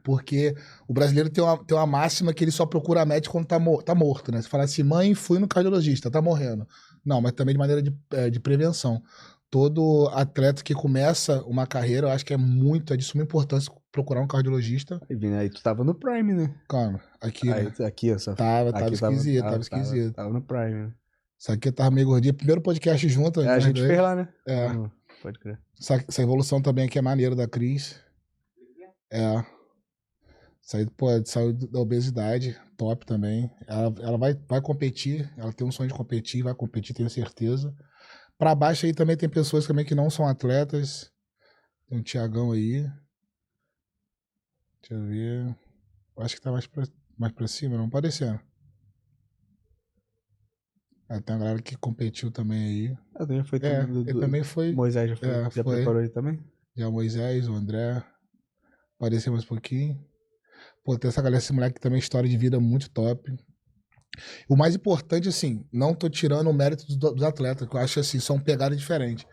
Porque o brasileiro tem uma máxima que ele só procura médico quando tá morto, né? Você fala assim, mãe, fui no cardiologista, tá morrendo. Não, mas também de maneira de prevenção. Todo atleta que começa uma carreira, eu acho que é de suma importância procurar um cardiologista. Aí tu tava no Prime, né? Calma, aqui, né? Aqui, essa... Tava esquisito, tava esquisito. Tava no Prime, né? Isso aqui eu tava meio gordinho. Primeiro podcast junto. A gente fez lá, né? Pode crer. Essa evolução também aqui é maneira da Cris. Saiu da obesidade, top também. Ela vai competir, ela tem um sonho de competir, vai competir, tenho certeza. Pra baixo aí também tem pessoas também que não são atletas. Tem um Tiagão aí. Deixa eu ver. Eu acho que tá mais pra cima, não parecendo. Tem uma galera que competiu também aí. Ele também foi. Moisés já preparou ele também? Já o Moisés, o André. Apareceu mais um pouquinho. Pô, tem essa galera, esse moleque que também história de vida muito top. O mais importante, assim, não tô tirando o mérito dos atletas, que eu acho assim, são pegadas diferentes.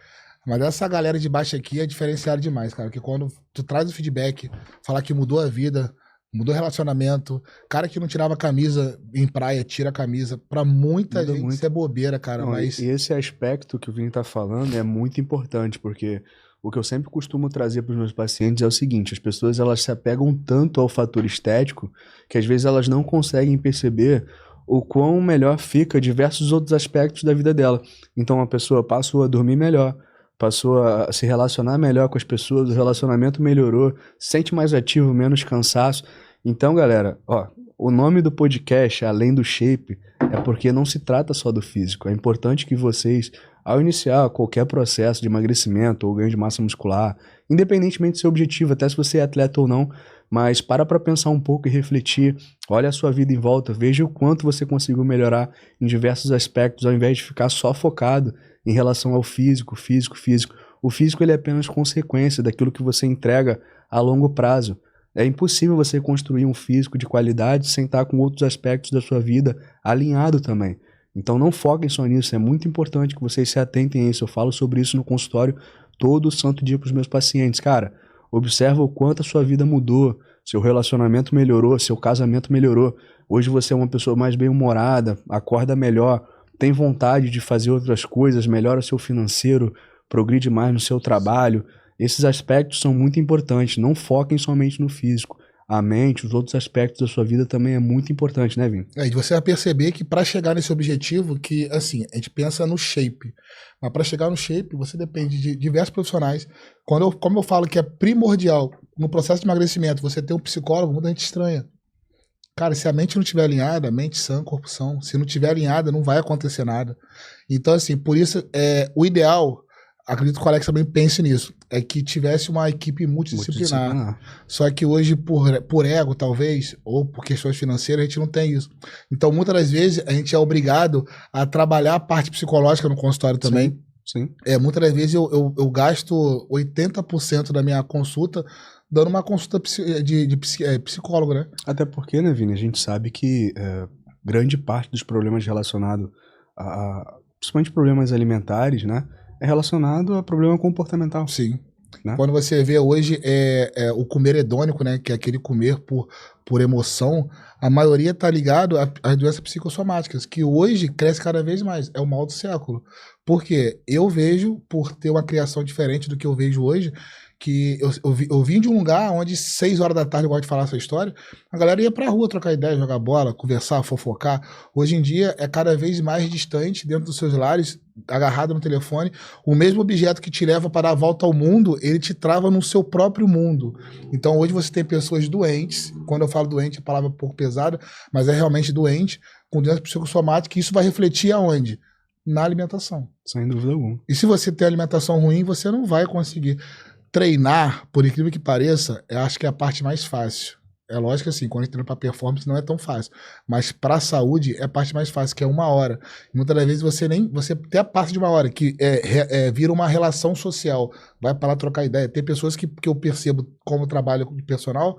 Mas essa galera de baixo aqui é diferenciada demais, cara. Porque quando tu traz o feedback, falar que mudou a vida, mudou o relacionamento, cara que não tirava camisa em praia, tira a camisa. Pra muita gente isso é bobeira, cara. Não, mas... E esse aspecto que o Vini tá falando é muito importante, porque o que eu sempre costumo trazer para os meus pacientes é o seguinte: as pessoas elas se apegam tanto ao fator estético que às vezes elas não conseguem perceber o quão melhor fica diversos outros aspectos da vida dela. Então a pessoa passou a dormir melhor, passou a se relacionar melhor com as pessoas, o relacionamento melhorou, se sente mais ativo, menos cansaço. Então, galera, ó, o nome do podcast, Além do Shape, é porque não se trata só do físico. É importante que vocês, ao iniciar qualquer processo de emagrecimento ou ganho de massa muscular, independentemente do seu objetivo, até se você é atleta ou não, mas para pensar um pouco e refletir, olha a sua vida em volta, veja o quanto você conseguiu melhorar em diversos aspectos, ao invés de ficar só focado em relação ao físico. O físico ele é apenas consequência daquilo que você entrega a longo prazo. É impossível você construir um físico de qualidade sem estar com outros aspectos da sua vida alinhado também. Então não foquem só nisso, é muito importante que vocês se atentem a isso. Eu falo sobre isso no consultório todo santo dia para os meus pacientes. Cara, observa o quanto a sua vida mudou, seu relacionamento melhorou, seu casamento melhorou. Hoje você é uma pessoa mais bem-humorada, acorda melhor, tem vontade de fazer outras coisas, melhora seu financeiro, progride mais no seu trabalho. Esses aspectos são muito importantes, não foquem somente no físico. A mente, os outros aspectos da sua vida também é muito importante, né, Vini? E você vai perceber que para chegar nesse objetivo, que assim, a gente pensa no shape, mas para chegar no shape, você depende de diversos profissionais. Como eu falo que é primordial no processo de emagrecimento, você ter um psicólogo, muita gente estranha. Cara, se a mente não estiver alinhada, mente sã, corpo são. Se não estiver alinhada, não vai acontecer nada. Então, assim, por isso, o ideal, acredito que o Alex também pense nisso, é que tivesse uma equipe multidisciplinar. Só que hoje, por ego, talvez, ou por questões financeiras, a gente não tem isso. Então, muitas das vezes, a gente é obrigado a trabalhar a parte psicológica no consultório também. Sim. Muitas das vezes eu gasto 80% da minha consulta dando uma consulta de psicólogo, né? Até porque, né, Vini, a gente sabe que grande parte dos problemas relacionados principalmente problemas alimentares, né, é relacionado a problema comportamental. Sim. Né? Quando você vê hoje o comer hedônico, né, que é aquele comer por emoção, a maioria está ligado às doenças psicossomáticas, que hoje cresce cada vez mais. É o mal do século. Porque eu vejo, por ter uma criação diferente do que eu vejo hoje, que eu vim de um lugar onde 6 horas da tarde, eu gosto de falar essa história, a galera ia pra rua trocar ideia, jogar bola, conversar, fofocar. Hoje em dia é cada vez mais distante, dentro dos seus lares, agarrado no telefone. O mesmo objeto que te leva para dar a volta ao mundo, ele te trava no seu próprio mundo. Então hoje você tem pessoas doentes, quando eu falo doente, a palavra é um pouco pesada, mas é realmente doente, com doença psicossomática, e isso vai refletir aonde? Na alimentação. Sem dúvida alguma. E se você tem alimentação ruim, você não vai conseguir. Treinar, por incrível que pareça, eu acho que é a parte mais fácil. É lógico que assim, quando a gente treina para performance não é tão fácil. Mas para a saúde é a parte mais fácil, que é 1 hora. E muitas das vezes você até passa de 1 hora, que vira uma relação social. Vai para lá trocar ideia. Tem pessoas que eu percebo como trabalho de personal,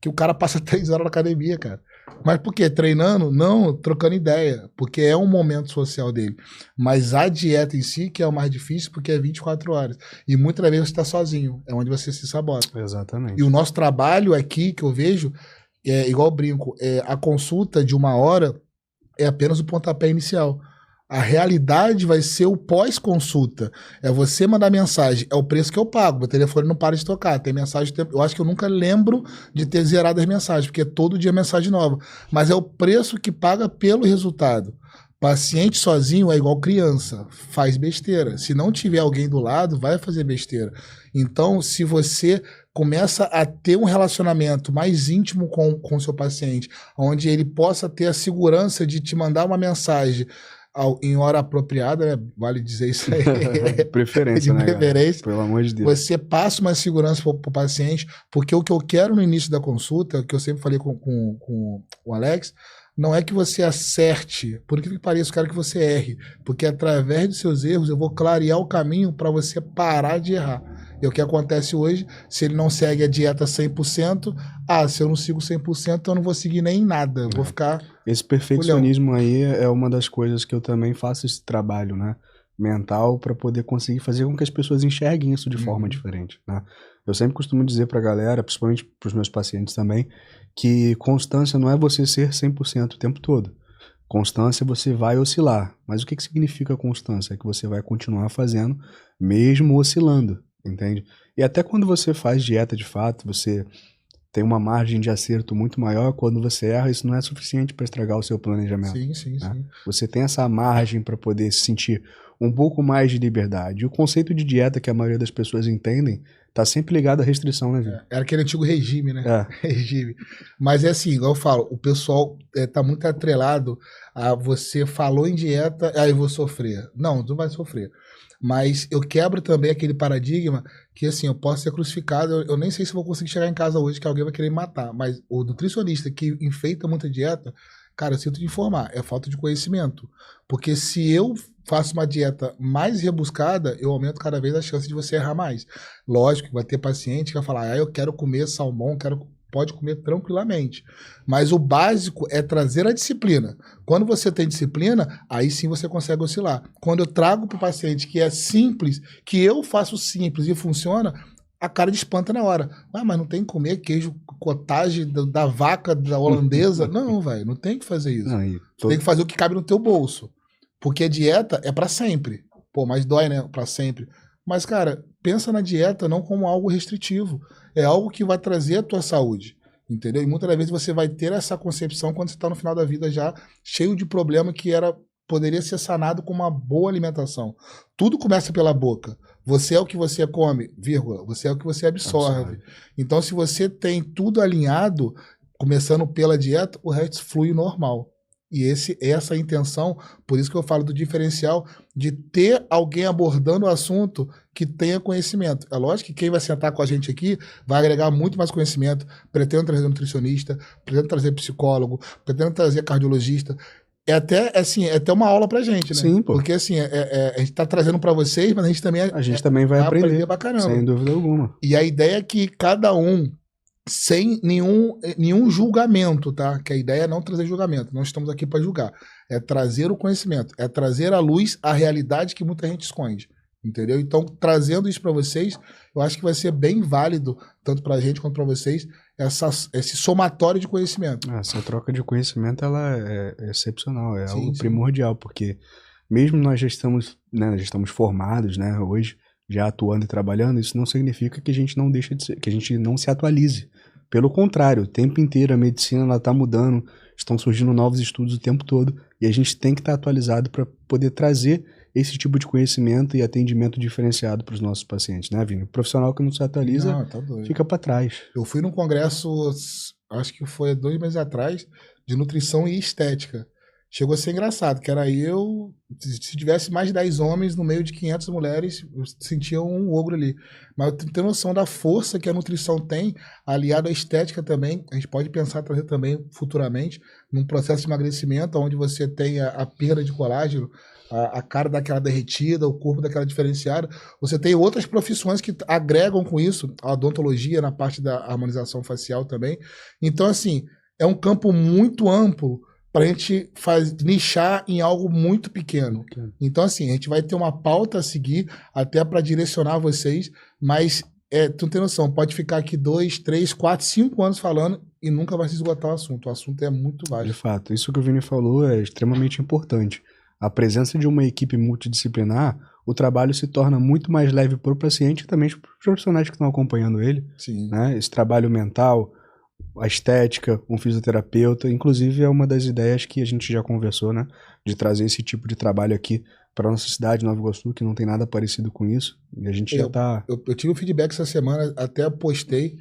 que o cara passa 3 horas na academia, cara. Mas por quê? Treinando? Não, trocando ideia. Porque é um momento social dele. Mas a dieta em si que é o mais difícil, porque é 24 horas. E muitas vezes você está sozinho. É onde você se sabota. Exatamente. E o nosso trabalho aqui, que eu vejo, igual eu brinco, a consulta de 1 hora é apenas o pontapé inicial. A realidade vai ser o pós-consulta. É você mandar mensagem. É o preço que eu pago. Meu telefone não para de tocar. Tem mensagem. Eu acho que eu nunca lembro de ter zerado as mensagens, porque todo dia é mensagem nova. Mas é o preço que paga pelo resultado. Paciente sozinho é igual criança. Faz besteira. Se não tiver alguém do lado, vai fazer besteira. Então, se você começa a ter um relacionamento mais íntimo com o seu paciente, onde ele possa ter a segurança de te mandar uma mensagem em hora apropriada, né? Vale dizer isso aí. Preferência, de preferência, né, pelo amor de Deus. Você passa uma segurança para o paciente, porque o que eu quero no início da consulta, o que eu sempre falei com o Alex, não é que você acerte, por que pareça, eu quero que você erre, porque através dos seus erros eu vou clarear o caminho para você parar de errar. E o que acontece hoje, se ele não segue a dieta 100%, se eu não sigo 100%, eu não vou seguir nem nada, eu vou ficar... Esse perfeccionismo aí é uma das coisas que eu também faço esse trabalho, né, mental, para poder conseguir fazer com que as pessoas enxerguem isso de forma diferente, né. Eu sempre costumo dizer pra galera, principalmente pros meus pacientes também, que constância não é você ser 100% o tempo todo. Constância você vai oscilar. Mas o que significa constância? É que você vai continuar fazendo, mesmo oscilando, entende? E até quando você faz dieta de fato, você tem uma margem de acerto muito maior. Quando você erra, isso não é suficiente para estragar o seu planejamento. Sim. Você tem essa margem para poder se sentir um pouco mais de liberdade. E o conceito de dieta que a maioria das pessoas entendem tá sempre ligado à restrição, né, Vitor? Era aquele antigo regime, né? Regime. Mas é assim, igual eu falo, o pessoal tá muito atrelado a você falou em dieta, aí eu vou sofrer. Não, não vai sofrer. Mas eu quebro também aquele paradigma que, assim, eu posso ser crucificado, eu nem sei se vou conseguir chegar em casa hoje, que alguém vai querer me matar. Mas o nutricionista que enfeita muita dieta, cara, eu sinto de informar, é falta de conhecimento. Porque se eu faço uma dieta mais rebuscada, eu aumento cada vez a chance de você errar mais. Lógico que vai ter paciente que vai falar, eu quero comer salmão, pode comer tranquilamente. Mas o básico é trazer a disciplina. Quando você tem disciplina, aí sim você consegue oscilar. Quando eu trago para o paciente que é simples, que eu faço simples e funciona, a cara de espanta na hora. Mas não tem que comer queijo cottage da vaca da holandesa? Não, velho, não tem que fazer isso. Tem que fazer o que cabe no teu bolso. Porque a dieta é para sempre. Pô, mas dói, né? Para sempre. Mas, cara, pensa na dieta não como algo restritivo. É algo que vai trazer a tua saúde. Entendeu? E muitas vezes você vai ter essa concepção quando você está no final da vida já cheio de problema que poderia ser sanado com uma boa alimentação. Tudo começa pela boca. Você é o que você come, vírgula. Você é o que você absorve. Então, se você tem tudo alinhado, começando pela dieta, o resto flui normal. E essa é a intenção, por isso que eu falo do diferencial de ter alguém abordando o assunto que tenha conhecimento. É lógico que quem vai sentar com a gente aqui vai agregar muito mais conhecimento. Pretendo trazer nutricionista, pretendo trazer psicólogo, pretendo trazer cardiologista. É até uma aula pra gente, né? Sim, pô. Porque assim, a gente tá trazendo pra vocês, mas a gente também vai aprender pra caramba. Sem dúvida alguma. E a ideia é que cada um, sem nenhum julgamento, tá? Que a ideia é não trazer julgamento. Não estamos aqui para julgar. É trazer o conhecimento. É trazer à luz a realidade que muita gente esconde. Entendeu? Então, trazendo isso para vocês, eu acho que vai ser bem válido, tanto para a gente quanto para vocês, esse somatório de conhecimento. Essa troca de conhecimento, ela é excepcional. É algo primordial, porque mesmo nós já estamos formados, né, hoje, já atuando e trabalhando, isso não significa que a gente não deixa de ser, que a gente não se atualize. Pelo contrário, o tempo inteiro a medicina está mudando, estão surgindo novos estudos o tempo todo, e a gente tem que estar atualizado para poder trazer esse tipo de conhecimento e atendimento diferenciado para os nossos pacientes, né, Vini? O profissional que não se atualiza fica para trás. Eu fui num congresso, acho que foi 2 meses atrás, de nutrição e estética. Chegou a ser engraçado, que era se tivesse mais de 10 homens no meio de 500 mulheres, eu sentia um ogro ali. Mas eu tenho noção da força que a nutrição tem, aliado à estética também. A gente pode pensar trazer também futuramente, num processo de emagrecimento, onde você tem a perda de colágeno, a cara daquela derretida, o corpo daquela diferenciada. Você tem outras profissões que agregam com isso, a odontologia na parte da harmonização facial também. Então, assim, é um campo muito amplo para a gente nichar em algo muito pequeno. Então, assim, a gente vai ter uma pauta a seguir até para direcionar vocês, mas tu não tem noção, pode ficar aqui 2, 3, 4, 5 anos falando e nunca vai se esgotar o assunto. O assunto é muito vasto. De fato, isso que o Vini falou é extremamente importante. A presença de uma equipe multidisciplinar, o trabalho se torna muito mais leve para o paciente e também para os profissionais que estão acompanhando ele. Sim. Né? Esse trabalho mental, a estética, um fisioterapeuta, inclusive é uma das ideias que a gente já conversou, né, de trazer esse tipo de trabalho aqui para nossa cidade, Nova Iguaçu, que não tem nada parecido com isso, e a gente já tá... Eu tive um feedback essa semana, até postei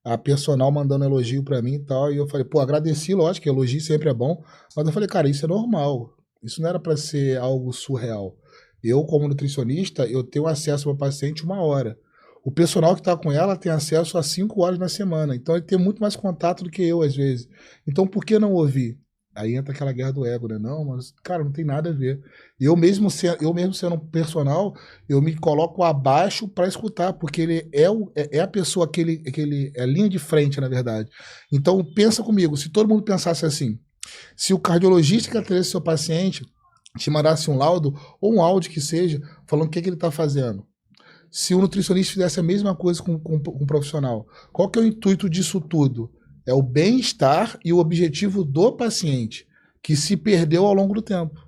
a personal mandando elogio para mim e tal, e eu falei, agradeci, lógico, elogio sempre é bom, mas eu falei, cara, isso é normal, isso não era para ser algo surreal. Eu, como nutricionista, eu tenho acesso ao paciente 1 hora. O personal que está com ela tem acesso a 5 horas na semana. Então ele tem muito mais contato do que eu, às vezes. Então por que não ouvir? Aí entra aquela guerra do ego, né? Não, mas, cara, não tem nada a ver. Eu mesmo sendo um personal, eu me coloco abaixo para escutar, porque ele é a pessoa que ele é linha de frente, na verdade. Então pensa comigo, se todo mundo pensasse assim, se o cardiologista que atendesse seu paciente te mandasse um laudo, ou um áudio que seja, falando o que ele está fazendo, se o nutricionista fizesse a mesma coisa com um profissional, qual que é o intuito disso tudo? É o bem-estar e o objetivo do paciente, que se perdeu ao longo do tempo.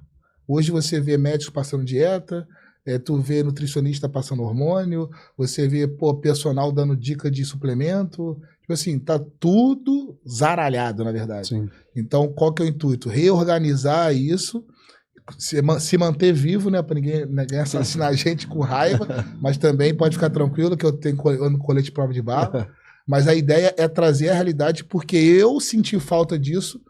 Hoje você vê médicos passando dieta, tu vê nutricionista passando hormônio, você vê personal dando dica de suplemento, tipo assim, tá tudo zaralhado, na verdade. Sim. Então, qual que é o intuito? Reorganizar isso, se manter vivo, né, para ninguém assassinar a gente com raiva, mas também pode ficar tranquilo que eu ando colete de prova de bala. Mas a ideia é trazer a realidade, porque eu senti falta disso.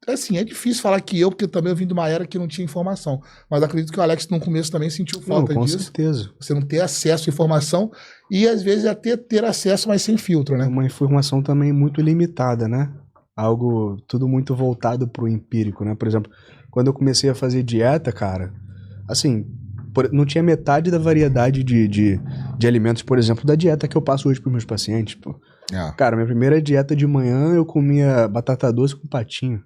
Assim, é difícil falar que porque também eu vim de uma era que não tinha informação. Mas acredito que o Alex no começo também sentiu falta disso. Com certeza. Você não ter acesso à informação e às vezes até ter acesso, mas sem filtro, né? Uma informação também muito limitada, né? Algo tudo muito voltado pro empírico, né? Por exemplo, quando eu comecei a fazer dieta, cara, assim, não tinha metade da variedade de alimentos, por exemplo, da dieta que eu passo hoje pros meus pacientes, pô. Cara, minha primeira dieta de manhã eu comia batata doce com patinho.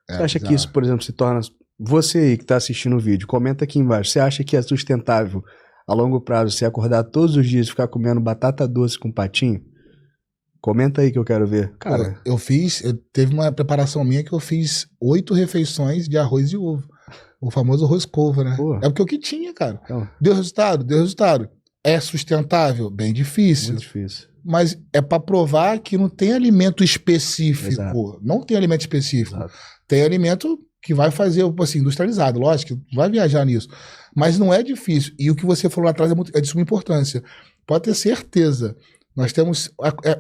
Você acha que isso, por exemplo, se torna... Você aí que tá assistindo o vídeo, comenta aqui embaixo. Você acha que é sustentável a longo prazo você acordar todos os dias e ficar comendo batata doce com patinho? Comenta aí que eu quero ver. Cara, teve uma preparação minha que eu fiz 8 refeições de arroz e ovo. O famoso roscova, né? Pô. É porque o que tinha, cara. Então, Deu resultado? Deu resultado. É sustentável? Bem difícil. muito difícil. Mas é para provar que não tem alimento específico. Exato. Não tem alimento específico. Exato. Tem alimento que vai fazer, assim, industrializado, lógico, vai viajar nisso. Mas não é difícil. E o que você falou lá atrás é de suma importância. Pode ter certeza. Nós temos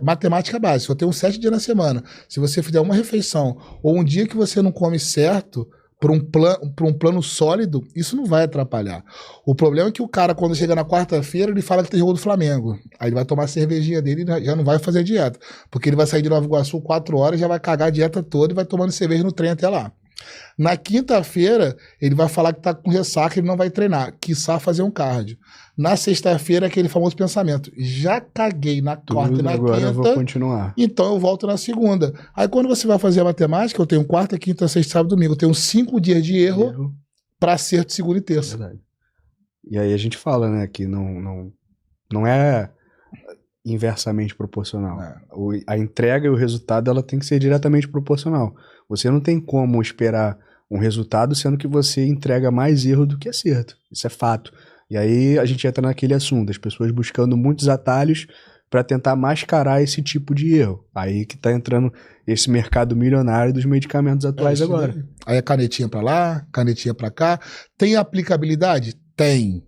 matemática básica, só tem 7 dias na semana. Se você fizer uma refeição ou um dia que você não come certo, para um plano sólido, isso não vai atrapalhar. O problema é que o cara, quando chega na quarta-feira, ele fala que tem jogo do Flamengo. Aí ele vai tomar a cervejinha dele e já não vai fazer dieta. Porque ele vai sair de Nova Iguaçu 4 horas, já vai cagar a dieta toda e vai tomando cerveja no trem até lá. Na quinta-feira, ele vai falar que tá com ressaca, ele não vai treinar, quiçá fazer um cardio. Na sexta-feira, aquele famoso pensamento, já caguei na quarta e na agora quinta, eu vou continuar. Então eu volto na segunda. Aí quando você vai fazer a matemática, eu tenho quarta, quinta, sexta, sábado, domingo, eu tenho 5 dias de erro para acerto segunda e terça. Verdade. E aí a gente fala, né, que não é inversamente proporcional. A entrega e o resultado, ela tem que ser diretamente proporcional. Você não tem como esperar um resultado sendo que você entrega mais erro do que acerto. Isso é fato. E aí a gente entra naquele assunto, as pessoas buscando muitos atalhos para tentar mascarar esse tipo de erro. Aí que tá entrando esse mercado milionário dos medicamentos atuais agora. Aí é canetinha para lá, canetinha para cá. Tem aplicabilidade? Tem.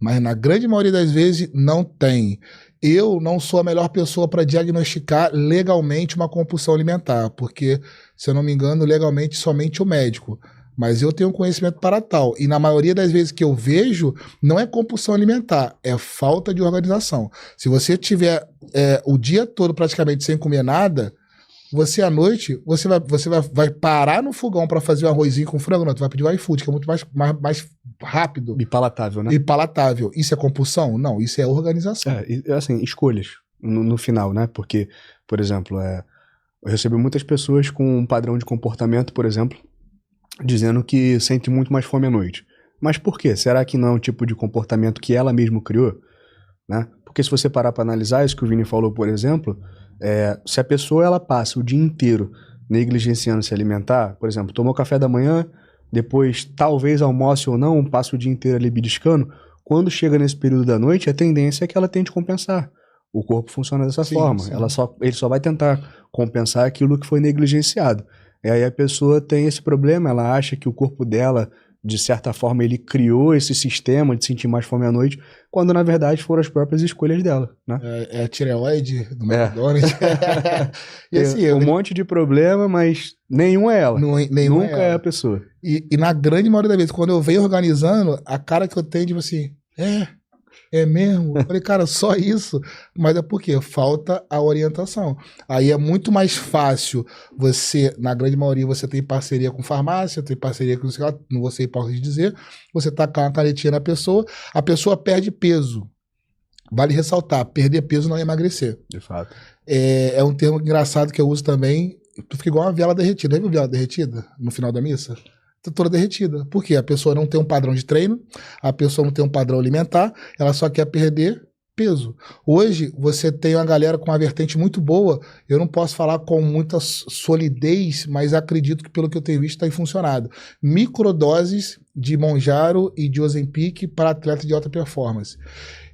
Mas na grande maioria das vezes não tem. Eu não sou a melhor pessoa para diagnosticar legalmente uma compulsão alimentar, porque, se eu não me engano, legalmente somente o médico. Mas eu tenho conhecimento para tal. E na maioria das vezes que eu vejo, não é compulsão alimentar, é falta de organização. Se você tiver o dia todo praticamente sem comer nada, você à noite, você vai parar no fogão para fazer um arrozinho com frango, não, tu vai pedir o iFood, que é muito mais rápido. E palatável, né? E palatável. Isso é compulsão? Não, isso é organização. Assim, escolhas no final, né? Porque, por exemplo, eu recebo muitas pessoas com um padrão de comportamento, por exemplo, dizendo que sente muito mais fome à noite. Mas por quê? Será que não é um tipo de comportamento que ela mesma criou? Né? Porque se você parar para analisar isso que o Vini falou, por exemplo, se a pessoa ela passa o dia inteiro negligenciando se alimentar, por exemplo, tomou café da manhã, depois talvez almoce ou não, passa o dia inteiro ali beliscando, quando chega nesse período da noite, a tendência é que ela tente compensar. O corpo funciona dessa forma. Sim. Ele só vai tentar compensar aquilo que foi negligenciado. E aí a pessoa tem esse problema, ela acha que o corpo dela, de certa forma, ele criou esse sistema de sentir mais fome à noite, quando na verdade foram as próprias escolhas dela, né? É a tireoide do McDonald's. E assim, um monte de problema, mas nenhum é ela. Nunca é a pessoa. E na grande maioria das vezes, quando eu venho organizando, a cara que eu tenho, tipo assim, é mesmo? Eu falei, cara, só isso? Mas é porque falta a orientação. Aí é muito mais fácil você, na grande maioria, você tem parceria com farmácia, tem parceria com, não vou ser hipócrita de dizer, você tacar uma canetinha na pessoa, a pessoa perde peso. Vale ressaltar, perder peso não é emagrecer. De fato. É um termo engraçado que eu uso também, tu fica igual uma vela derretida. Já viu vela derretida no final da missa? Toda derretida. Por quê? A pessoa não tem um padrão de treino, a pessoa não tem um padrão alimentar, ela só quer perder peso. Hoje, você tem uma galera com uma vertente muito boa, eu não posso falar com muita solidez, mas acredito que pelo que eu tenho visto tem funcionado. Microdoses de Monjaro e de Ozempic para atleta de alta performance.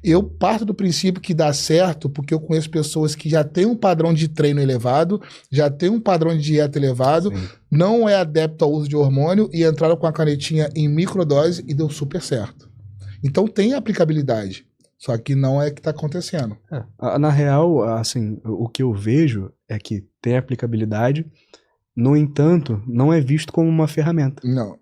Eu parto do princípio que dá certo porque eu conheço pessoas que já têm um padrão de treino elevado, já têm um padrão de dieta elevado, sim, não é adepto ao uso de hormônio e entraram com a canetinha em microdose e deu super certo. Então tem aplicabilidade, só que não é que está acontecendo. Na real, assim, o que eu vejo é que tem aplicabilidade, no entanto, não é visto como uma ferramenta. Não.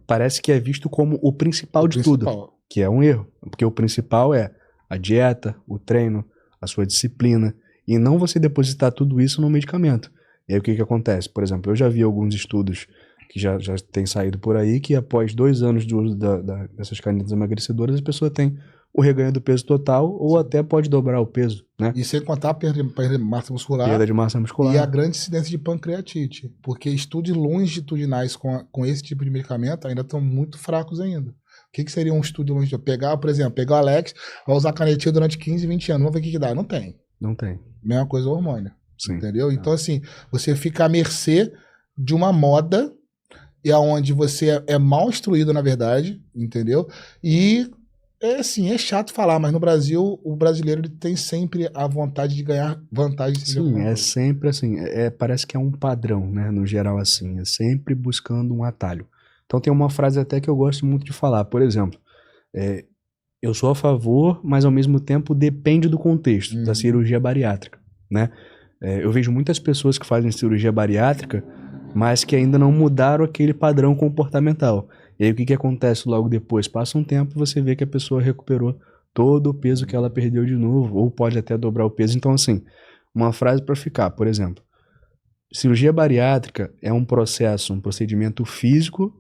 Parece que é visto como o principal de tudo. Que é um erro, porque o principal é a dieta, o treino, a sua disciplina, e não você depositar tudo isso no medicamento. E aí o que acontece? Por exemplo, eu já vi alguns estudos que já têm saído por aí, que após 2 anos de uso dessas canetas emagrecedoras, a pessoa tem o reganho do peso total, ou até pode dobrar o peso, né? E sem contar a perda de massa muscular. Perda de massa muscular. E a grande incidência de pancreatite, porque estudos longitudinais com esse tipo de medicamento ainda estão muito fracos ainda. O que seria um estudo longitudinal? Pegar, por exemplo, pegar o Alex, vai usar canetinha durante 15, 20 anos, vamos ver o que dá. Não tem. Não tem. Mesma coisa o hormônio. Sim. Entendeu? Então, assim, você fica à mercê de uma moda e aonde você é mal instruído, na verdade, entendeu? E, assim, é chato falar, mas no Brasil, o brasileiro ele tem sempre a vontade de ganhar vantagem. Sim, é sempre assim, parece que é um padrão, né, no geral assim, é sempre buscando um atalho. Então tem uma frase até que eu gosto muito de falar, por exemplo, eu sou a favor, mas ao mesmo tempo depende do contexto da cirurgia bariátrica, né? Eu vejo muitas pessoas que fazem cirurgia bariátrica, mas que ainda não mudaram aquele padrão comportamental. E aí o que acontece logo depois? Passa um tempo e você vê que a pessoa recuperou todo o peso que ela perdeu de novo, ou pode até dobrar o peso. Então, assim, uma frase para ficar, por exemplo, cirurgia bariátrica é um procedimento físico,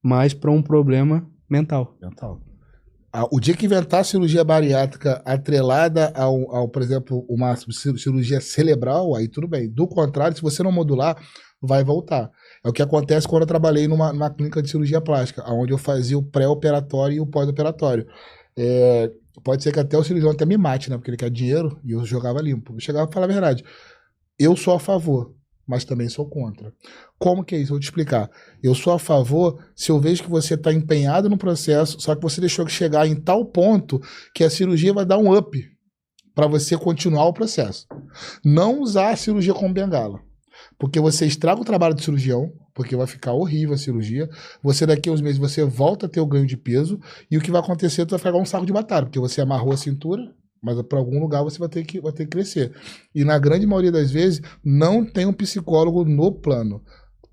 mas para um problema mental. O dia que inventar a cirurgia bariátrica atrelada por exemplo, uma cirurgia cerebral, aí tudo bem. Do contrário, se você não modular, vai voltar. É o que acontece quando eu trabalhei numa clínica de cirurgia plástica, onde eu fazia o pré-operatório e o pós-operatório. Pode ser que até o cirurgião até me mate, né? Porque ele quer dinheiro e eu jogava limpo. Eu chegava e falava a verdade. Eu sou a favor, mas também sou contra. Como que é isso? Eu vou te explicar. Eu sou a favor se eu vejo que você está empenhado no processo, só que você deixou de chegar em tal ponto que a cirurgia vai dar um up para você continuar o processo. Não usar a cirurgia como bengala, porque você estraga o trabalho do cirurgião, porque vai ficar horrível a cirurgia. Você daqui a uns meses você volta a ter o ganho de peso e o que vai acontecer, tu vai ficar um saco de batata, porque você amarrou a cintura, mas para algum lugar você vai ter que crescer. E na grande maioria das vezes, não tem um psicólogo no plano.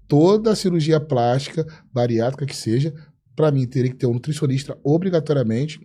Toda cirurgia plástica, bariátrica que seja, para mim teria que ter um nutricionista obrigatoriamente.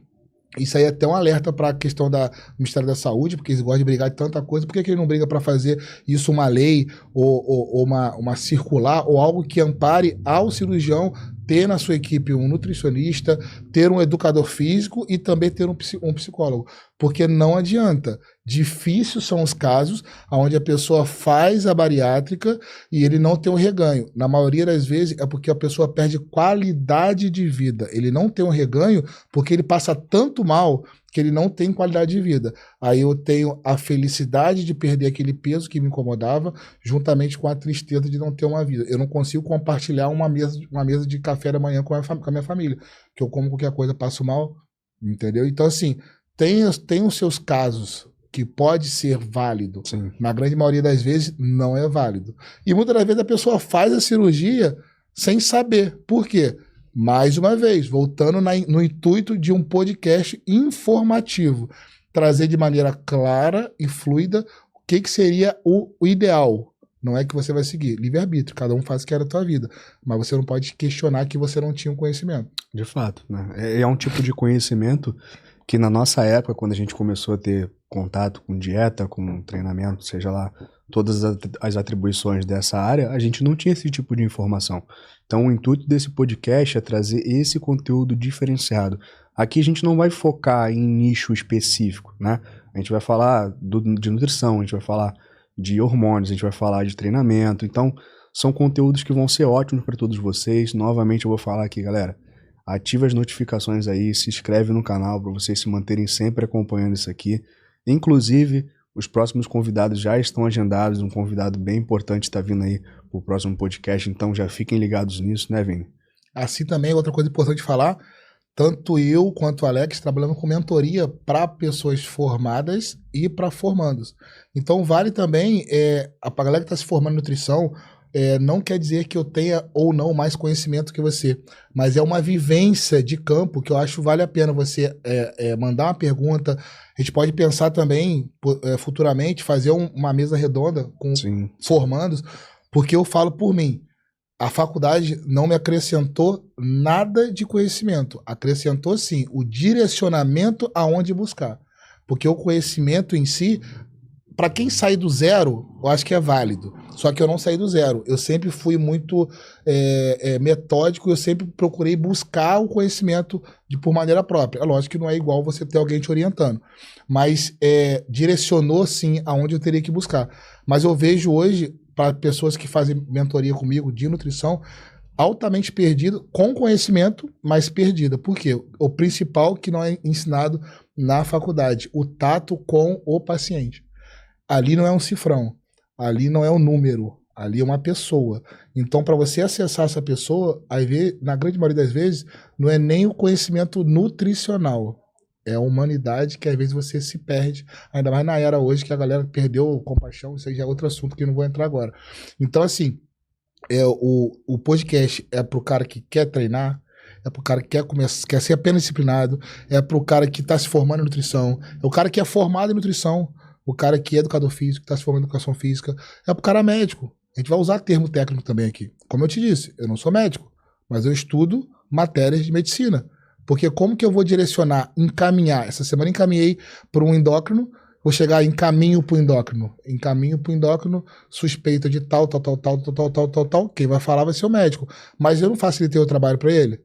Isso aí é até um alerta para a questão do Ministério da Saúde, porque eles gostam de brigar de tanta coisa. Por que ele não briga para fazer isso uma lei ou uma circular ou algo que ampare ao cirurgião ter na sua equipe um nutricionista, ter um educador físico e também ter um psicólogo? Porque não adianta. Difíceis são os casos onde a pessoa faz a bariátrica e ele não tem um reganho. Na maioria das vezes é porque a pessoa perde qualidade de vida. Ele não tem um reganho porque ele passa tanto mal que ele não tem qualidade de vida. Aí eu tenho a felicidade de perder aquele peso que me incomodava, juntamente com a tristeza de não ter uma vida. Eu não consigo compartilhar uma mesa de café da manhã com a minha família, que eu como qualquer coisa, passo mal, entendeu? Então, assim, tem os seus casos que pode ser válido. Sim. Na grande maioria das vezes, não é válido. E muitas das vezes a pessoa faz a cirurgia sem saber. Por quê? Mais uma vez, voltando no intuito de um podcast informativo, trazer de maneira clara e fluida o que seria o ideal. Não é que você vai seguir. Livre-arbítrio, cada um faz o que era a tua vida. Mas você não pode questionar que você não tinha um conhecimento. De fato, né? É um tipo de conhecimento que na nossa época, quando a gente começou a ter contato com dieta, com treinamento, seja lá, todas as atribuições dessa área, a gente não tinha esse tipo de informação. Então o intuito desse podcast é trazer esse conteúdo diferenciado. Aqui a gente não vai focar em nicho específico, né? A gente vai falar de nutrição, a gente vai falar de hormônios, a gente vai falar de treinamento. Então são conteúdos que vão ser ótimos para todos vocês. Novamente eu vou falar aqui, galera, ativa as notificações aí, se inscreve no canal para vocês se manterem sempre acompanhando isso aqui. Inclusive, os próximos convidados já estão agendados, um convidado bem importante está vindo aí para o próximo podcast, então já fiquem ligados nisso, né, Vini? Assim também, outra coisa importante de falar, tanto eu quanto o Alex trabalhamos com mentoria para pessoas formadas e para formandos. Então vale também, a galera que está se formando em nutrição, não quer dizer que eu tenha ou não mais conhecimento que você, mas é uma vivência de campo que eu acho que vale a pena você mandar uma pergunta. A gente pode pensar também, futuramente, fazer uma mesa redonda com formandos, porque eu falo por mim, a faculdade não me acrescentou nada de conhecimento, acrescentou sim o direcionamento aonde buscar, porque o conhecimento em si, para quem sai do zero, eu acho que é válido. Só que eu não saí do zero. Eu sempre fui muito metódico, eu sempre procurei buscar o conhecimento por maneira própria. É lógico que não é igual você ter alguém te orientando. Mas direcionou, sim, aonde eu teria que buscar. Mas eu vejo hoje, para pessoas que fazem mentoria comigo de nutrição, altamente perdido, com conhecimento, mas perdida. Por quê? O principal que não é ensinado na faculdade, o tato com o paciente. Ali não é um cifrão, ali não é um número, ali é uma pessoa. Então, para você acessar essa pessoa, aí, na grande maioria das vezes, não é nem o conhecimento nutricional, é a humanidade que às vezes você se perde, ainda mais na era hoje que a galera perdeu compaixão, isso aí já é outro assunto que eu não vou entrar agora. Então, assim, o podcast é para o cara que quer treinar, é pro cara que quer ser apenas disciplinado, é pro cara que tá se formando em nutrição, é o cara que é formado em nutrição, o cara que é educador físico, que tá se formando em educação física, é pro cara médico. A gente vai usar termo técnico também aqui. Como eu te disse, eu não sou médico, mas eu estudo matérias de medicina. Porque como que eu vou direcionar, encaminhar? Essa semana encaminhei para um endócrino, vou chegar em caminho para o endócrino. Em caminho para o endócrino, suspeita de tal. Quem vai falar vai ser o médico. Mas eu não facilitei o trabalho para ele.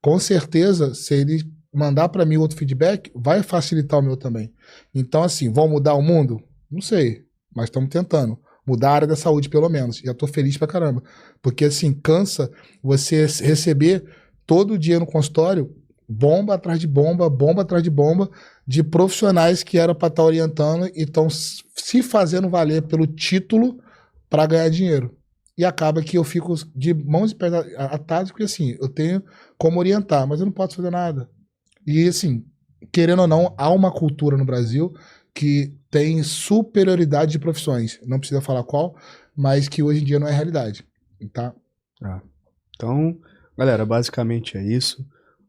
Com certeza, se ele mandar para mim outro feedback, vai facilitar o meu também. Então, assim, vão mudar o mundo? Não sei, mas estamos tentando. Mudar a área da saúde, pelo menos. Já tô feliz pra caramba. Porque, assim, cansa você receber todo dia no consultório bomba atrás de bomba, bomba atrás de bomba, de profissionais que eram para estar orientando e estão se fazendo valer pelo título para ganhar dinheiro. E acaba que eu fico de mãos e pés atados, porque, assim, eu tenho como orientar, mas eu não posso fazer nada. E, assim, querendo ou não, há uma cultura no Brasil que tem superioridade de profissões. Não precisa falar qual, mas que hoje em dia não é realidade. Tá? Então, galera, basicamente é isso.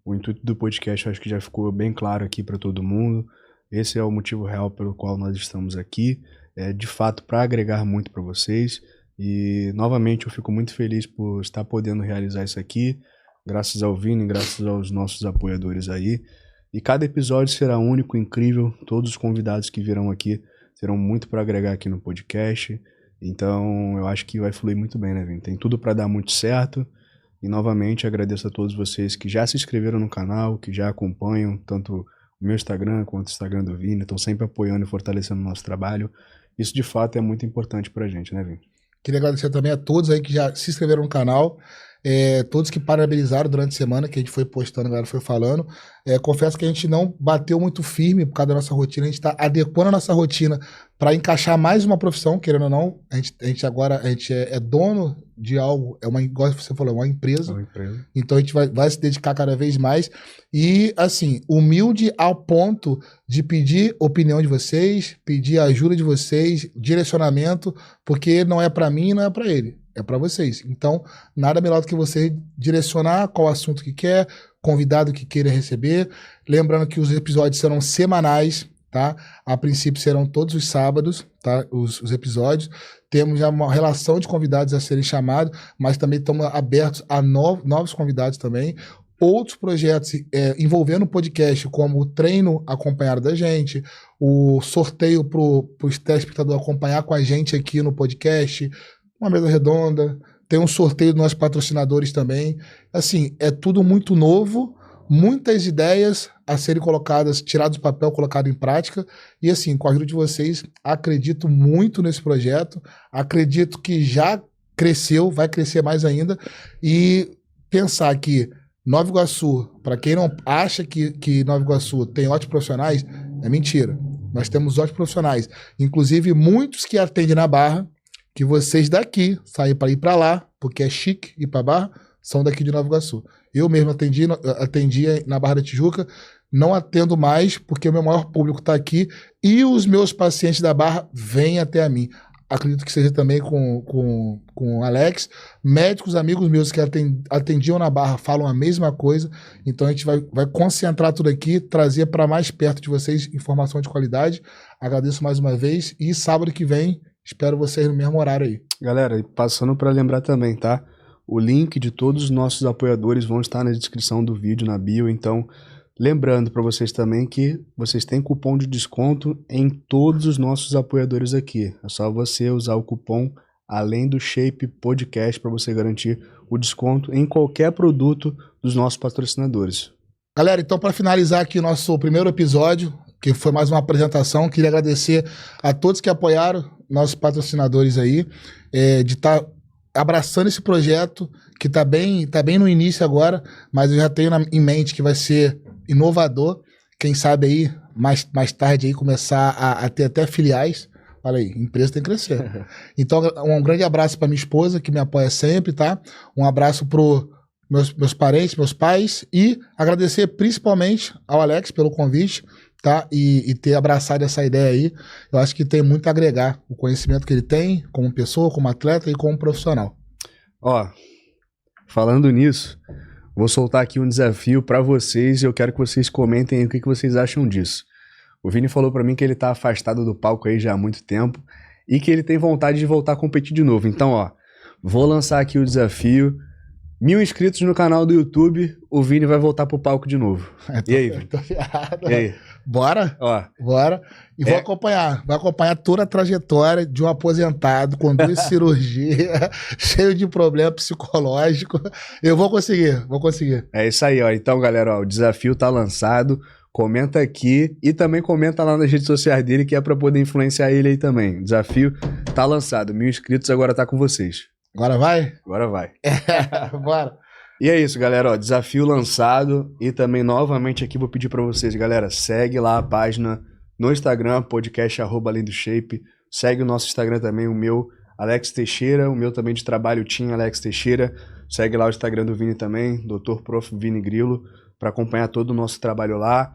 O intuito do podcast eu acho que já ficou bem claro aqui para todo mundo. Esse é o motivo real pelo qual nós estamos aqui. É de fato para agregar muito para vocês. E novamente eu fico muito feliz por estar podendo realizar isso aqui. Graças ao Vini, graças aos nossos apoiadores aí. E cada episódio será único, incrível. Todos os convidados que virão aqui terão muito para agregar aqui no podcast. Então eu acho que vai fluir muito bem, né, Vini? Tem tudo para dar muito certo. E novamente agradeço a todos vocês que já se inscreveram no canal, que já acompanham tanto o meu Instagram quanto o Instagram do Vini. Estão sempre apoiando e fortalecendo o nosso trabalho. Isso de fato é muito importante pra gente, né, Vini? Queria agradecer também a todos aí que já se inscreveram no canal. Todos que parabenizaram durante a semana, que a gente foi postando, a galera foi falando. Confesso que a gente não bateu muito firme por causa da nossa rotina, a gente está adequando a nossa rotina para encaixar mais uma profissão, querendo ou não. A gente agora é dono de algo, igual você falou, uma empresa. Então a gente vai se dedicar cada vez mais. E, assim, humilde ao ponto de pedir opinião de vocês, pedir ajuda de vocês, direcionamento, porque não é para mim e não é para ele. É para vocês. Então, nada melhor do que você direcionar qual assunto que quer, convidado que queira receber. Lembrando que os episódios serão semanais, tá? A princípio serão todos os sábados, tá? Os episódios. Temos já uma relação de convidados a serem chamados, mas também estamos abertos a novos convidados também. Outros projetos envolvendo o podcast, como o treino acompanhado da gente, o sorteio para o telespectador acompanhar com a gente aqui no podcast, uma mesa redonda, tem um sorteio dos nossos patrocinadores também. Assim, é tudo muito novo, muitas ideias a serem colocadas, tiradas do papel, colocadas em prática. E assim, com a ajuda de vocês, acredito muito nesse projeto, acredito que já cresceu, vai crescer mais ainda. E pensar que Nova Iguaçu, para quem não acha que Nova Iguaçu tem ótimos profissionais, é mentira. Nós temos ótimos profissionais, inclusive muitos que atendem na Barra, que vocês daqui saem para ir para lá, porque é chique ir para Barra, são daqui de Nova Iguaçu. Eu mesmo atendi na Barra da Tijuca, não atendo mais, porque o meu maior público está aqui e os meus pacientes da Barra vêm até a mim. Acredito que seja também com o Alex. Médicos, amigos meus que atendiam na Barra falam a mesma coisa. Então a gente vai concentrar tudo aqui, trazer para mais perto de vocês informação de qualidade. Agradeço mais uma vez e sábado que vem espero vocês no mesmo horário aí. Galera, passando para lembrar também, tá? O link de todos os nossos apoiadores vão estar na descrição do vídeo, na bio. Então, lembrando para vocês também que vocês têm cupom de desconto em todos os nossos apoiadores aqui. É só você usar o cupom além do Shape Podcast para você garantir o desconto em qualquer produto dos nossos patrocinadores. Galera, então para finalizar aqui o nosso primeiro episódio, que foi mais uma apresentação, queria agradecer a todos que apoiaram, nossos patrocinadores aí, de estar abraçando esse projeto, que tá bem no início agora, mas eu já tenho em mente que vai ser inovador. Quem sabe aí, mais tarde aí, começar a ter até filiais. Olha aí, empresa tem que crescer. Então, um grande abraço para minha esposa, que me apoia sempre, tá? Um abraço pro meus parentes, meus pais, e agradecer principalmente ao Alex pelo convite, tá? E ter abraçado essa ideia aí. Eu acho que tem muito a agregar o conhecimento que ele tem como pessoa, como atleta e como profissional. Ó, falando nisso, Vou soltar aqui um desafio para vocês e eu quero que vocês comentem aí o que vocês acham disso. O Vini falou para mim que ele tá afastado do palco aí já há muito tempo e que ele tem vontade de voltar a competir de novo. Então, ó, vou lançar aqui o desafio. 1000 inscritos no canal do YouTube, o Vini vai voltar pro palco de novo. E aí, Vini? E aí? Bora? Ó, bora. E vou acompanhar toda a trajetória de um aposentado com 2 cirurgias, cheio de problema psicológico. Eu vou conseguir. É isso aí, ó. Então, galera, ó, o desafio tá lançado. Comenta aqui e também comenta lá nas redes sociais dele, que é pra poder influenciar ele aí também. O desafio tá lançado. 1000 inscritos, agora tá com vocês. Agora vai? Agora vai. Bora. E é isso, galera, ó, desafio lançado e também novamente aqui vou pedir pra vocês, galera, segue lá a página no Instagram, podcast @além-do-shape, segue o nosso Instagram também, o meu, Alex Teixeira, o meu também de trabalho, Team Alex Teixeira, segue lá o Instagram do Vini também, Dr. Prof. Vini Grilo, pra acompanhar todo o nosso trabalho lá.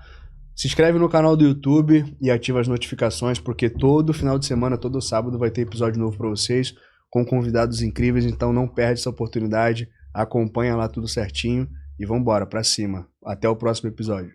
Se inscreve no canal do YouTube e ativa as notificações, porque todo final de semana, todo sábado vai ter episódio novo pra vocês, com convidados incríveis, então não perde essa oportunidade, acompanha lá tudo certinho e vambora, pra cima. Até o próximo episódio.